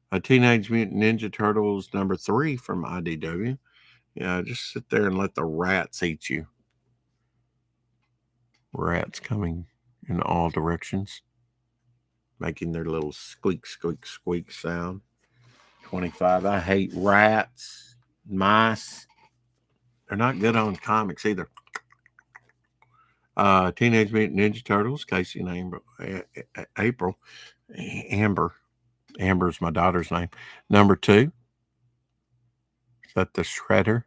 a Teenage Mutant Ninja Turtles number 3 from IDW. Yeah, just sit there and let the rats eat you. Rats coming in all directions, making their little squeak, squeak, squeak sound. 25. I hate rats, mice. They're not good on comics either. Teenage Mutant Ninja Turtles, Casey and April. Amber's my daughter's name. Number 2. Is that the Shredder?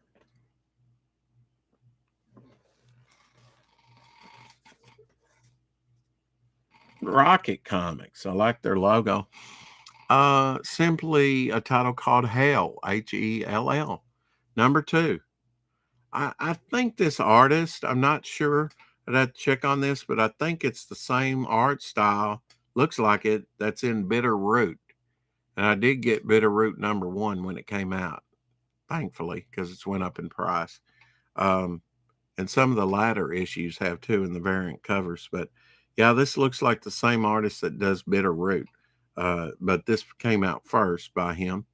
Rocket Comics. I like their logo. Simply a title called Hell, Hell. Number 2. I think this artist, I'm not sure. I'd have to check on this, but I think it's the same art style. Looks like it. That's in Bitter Root. And I did get Bitter Root number 1 when it came out, thankfully, because it's went up in price. And some of the latter issues have too in the variant covers. But yeah, this looks like the same artist that does Bitter Root. But this came out first by him.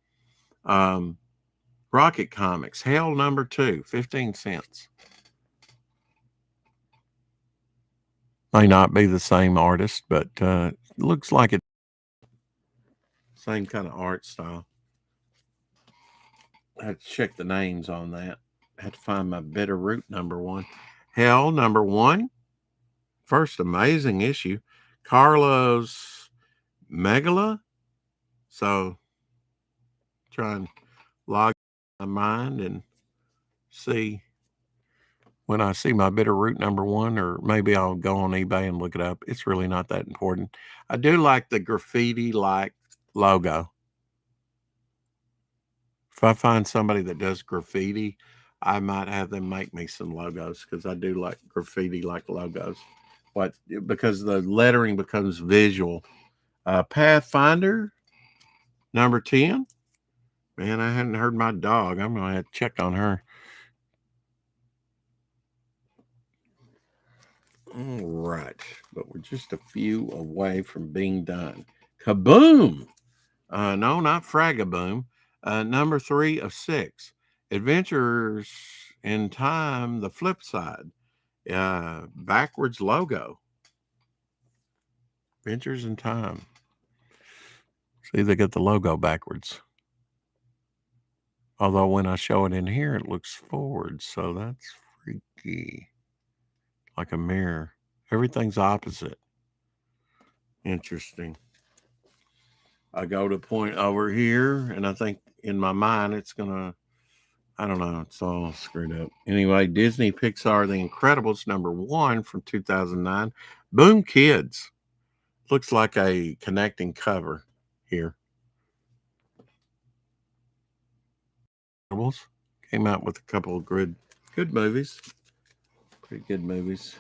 Rocket Comics, Hell number 2, 15 cents. May not be the same artist, but looks like it. Same kind of art style. I had to check the names on that. I had to find my Bitter Root number 1. Hell number 1. First amazing issue. Carlos Megala. So try and log my mind and see when I see my Bitter Root number 1, or maybe I'll go on eBay and look it up. It's really not that important. I do like the graffiti-like logo. If I find somebody that does graffiti, I might have them make me some logos, because I do like graffiti-like logos. Because the lettering becomes visual. Pathfinder, number 10. Man, I hadn't heard my dog. I'm going to have to check on her. All right. But we're just a few away from being done. Kaboom! No, not Fragaboom. Number 3 of 6. Adventures in Time, the flip side. Backwards logo. Adventures in Time. See, they got the logo backwards. Although when I show it in here, it looks forward. So that's freaky. Like a mirror. Everything's opposite. Interesting. I go to point over here, and I think in my mind it's going to, I don't know, it's all screwed up. Anyway, Disney Pixar The Incredibles number 1 from 2009. Boom Kids. Looks like a connecting cover here. Incredibles came out with a couple of good movies. Pretty good movies.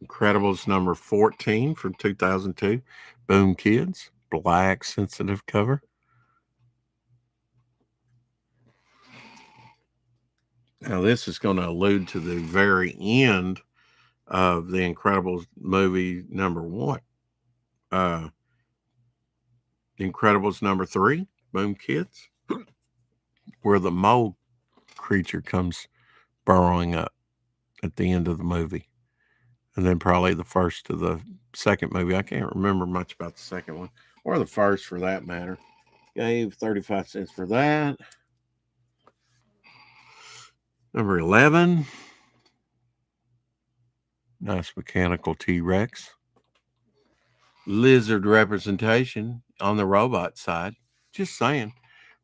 Incredibles number 14 from 2002. Boom Kids. Black sensitive cover. Now, this is going to allude to the very end of the Incredibles movie number 1. Incredibles number 3, Boom Kids, where the mole creature comes burrowing up at the end of the movie. And then probably the first of the second movie. I can't remember much about the second one, or the first for that matter. Gave 35 cents for that. Number 11. Nice mechanical T-Rex. Lizard representation on the robot side. Just saying.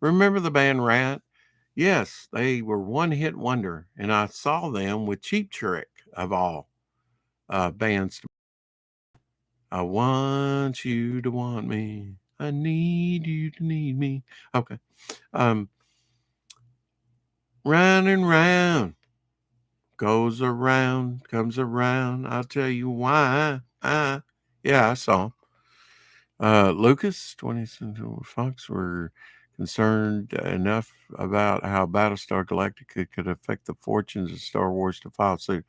Remember the band Rat? Yes, they were one-hit wonder, and I saw them with Cheap Trick of all bands. I want you to want me. I need you to need me. Okay. Round and round. Goes around, comes around. I'll tell you why. Yeah, I saw him. Lucas, 20th Century Fox were concerned enough about how Battlestar Galactica could affect the fortunes of Star Wars to file suit.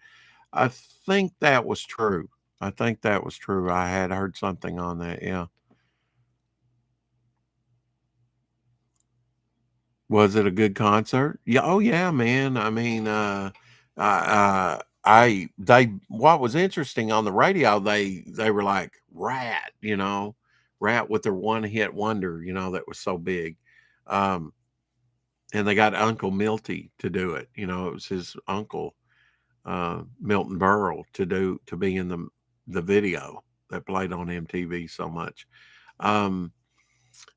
I think that was true. I think that was true. I had heard something on that. Yeah. Was it a good concert? Yeah. Oh yeah, man. I mean, what was interesting on the radio, they were like Rat, Rat with their one hit wonder, that was so big. Um, and they got Uncle Milty to do it. It was his uncle, Milton Berle, to be in the video that played on MTV so much.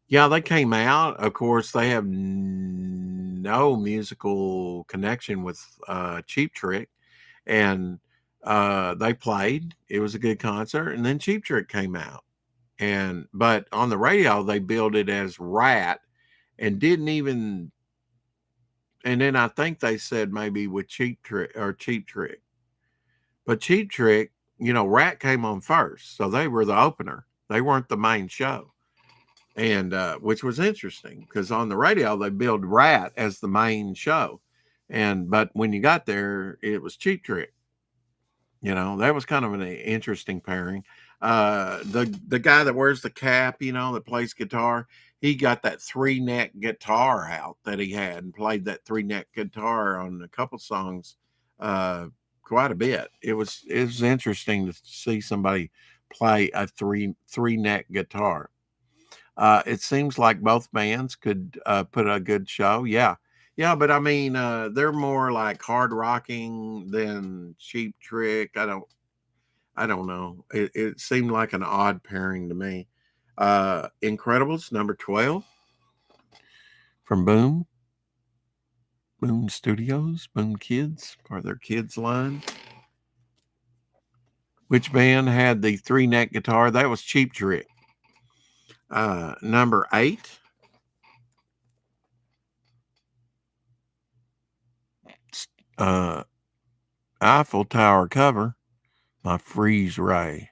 Yeah, they came out. Of course, they have no musical connection with Cheap Trick, and they played. It was a good concert, and then Cheap Trick came out, but on the radio they billed it as Rat, and didn't even. And then I think they said maybe with Cheap Trick or Cheap Trick, but Cheap Trick, Rat came on first, so they were the opener. They weren't the main show. And which was interesting because on the radio they billed Rat as the main show, but when you got there, it was Cheap Trick. That was kind of an interesting pairing. The guy that wears the cap, that plays guitar, he got that 3-neck guitar out that he had and played that 3-neck guitar on a couple songs, quite a bit. It was interesting to see somebody play a three-neck guitar. It seems like both bands could put a good show. Yeah. Yeah, but I mean, they're more like hard rocking than Cheap Trick. I don't know. It seemed like an odd pairing to me. Incredibles number 12 from Boom Studios, Boom Kids, or their kids line. Which band had the 3-neck guitar? That was Cheap Trick. Number 8. Eiffel Tower cover, my freeze ray.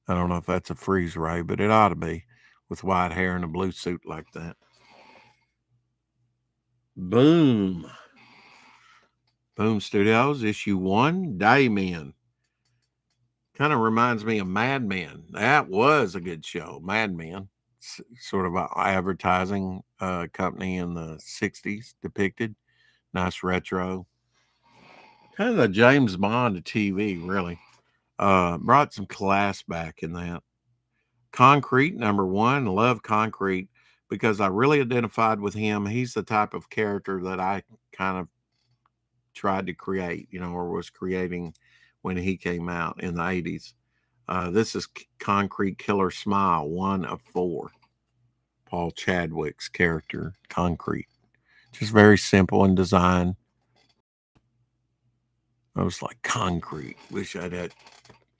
I don't know if that's a freeze ray, but it ought to be with white hair and a blue suit like that. Boom Studios, issue 1, Dayman. Kind of reminds me of Mad Men. That was a good show. Mad Men, sort of an advertising company in the 60s depicted. Nice retro. Kind of the James Bond of TV, really. Brought some class back in that. Concrete, number 1. Love Concrete because I really identified with him. He's the type of character that I kind of tried to create, or was creating when he came out in the 80s. This is Concrete Killer Smile, 1 of 4. Paul Chadwick's character, Concrete. Just very simple in design. I was like, Concrete. Wish I'd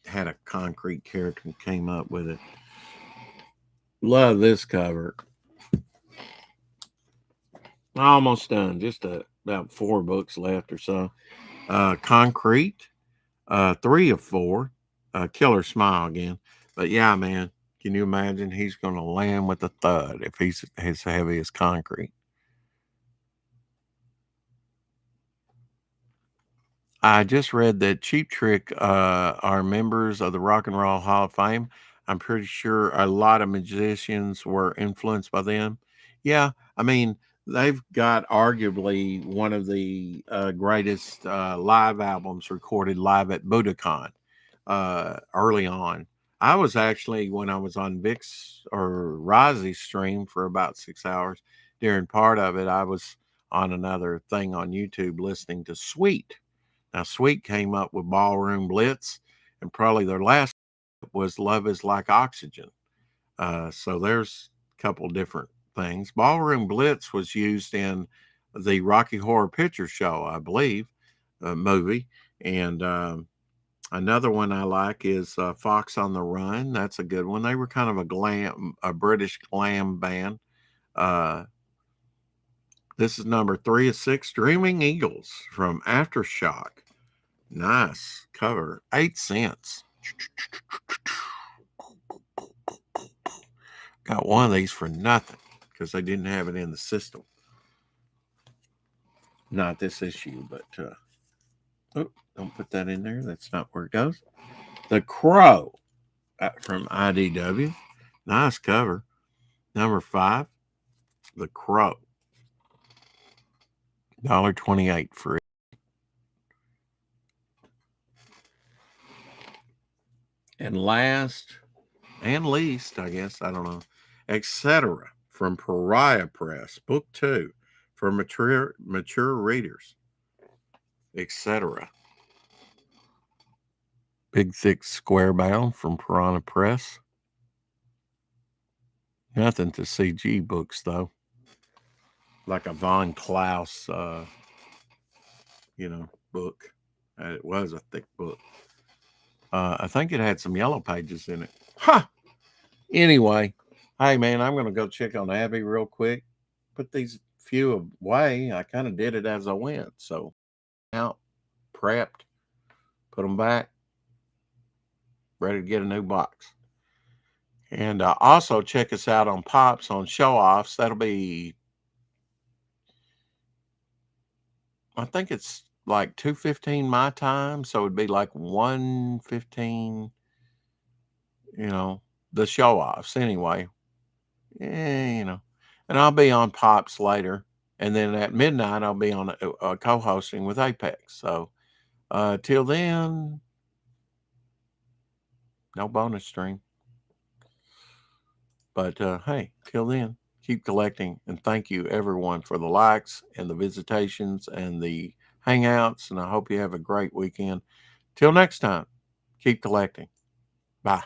had a Concrete character and came up with it. Love this cover. Almost done. Just about 4 books left or so. Concrete, 3 of 4. Killer Smile again. But yeah, man, can you imagine? He's going to land with a thud if he's as heavy as Concrete. I just read that Cheap Trick are members of the Rock and Roll Hall of Fame. I'm pretty sure a lot of musicians were influenced by them. Yeah, I mean, they've got arguably one of the greatest live albums recorded live at Budokan early on. I was actually, when I was on Vic's or Rozzy's stream for about 6 hours, during part of it, I was on another thing on YouTube listening to Sweet. Now, Sweet came up with Ballroom Blitz, and probably their last was Love is Like Oxygen. So there's a couple different things. Ballroom Blitz was used in the Rocky Horror Picture Show, I believe, movie. And another one I like is Fox on the Run. That's a good one. They were kind of a British glam band. This is number 3 of 6, Dreaming Eagles from Aftershock. Nice cover. 8 cents. Got one of these for nothing because they didn't have it in the system. Not this issue, but oh, don't put that in there. That's not where it goes. The Crow from IDW. Nice cover. Number 5. The Crow. $1.28 for it. And last and least, I guess, I don't know, etc. from Pariah Press, Book 2 for mature readers, etc. Big thick square bound from Piranha Press. Nothing to CG books though. Like a Von Klaus, book. It was a thick book. I think it had some yellow pages in it. Ha! Anyway, hey man, I'm going to go check on Abby real quick. Put these few away. I kind of did it as I went. So, out, prepped, put them back, ready to get a new box. And also check us out on Pops on show-offs. That'll be, I think it's like 2:15 my time. So it'd be like 1:15, the show-offs anyway. And I'll be on Pops later. And then at midnight, I'll be on co-hosting with Apex. So till then, no bonus stream. But hey, till then, keep collecting. And thank you, everyone, for the likes and the visitations and the hangouts. And I hope you have a great weekend. Till next time, keep collecting. Bye.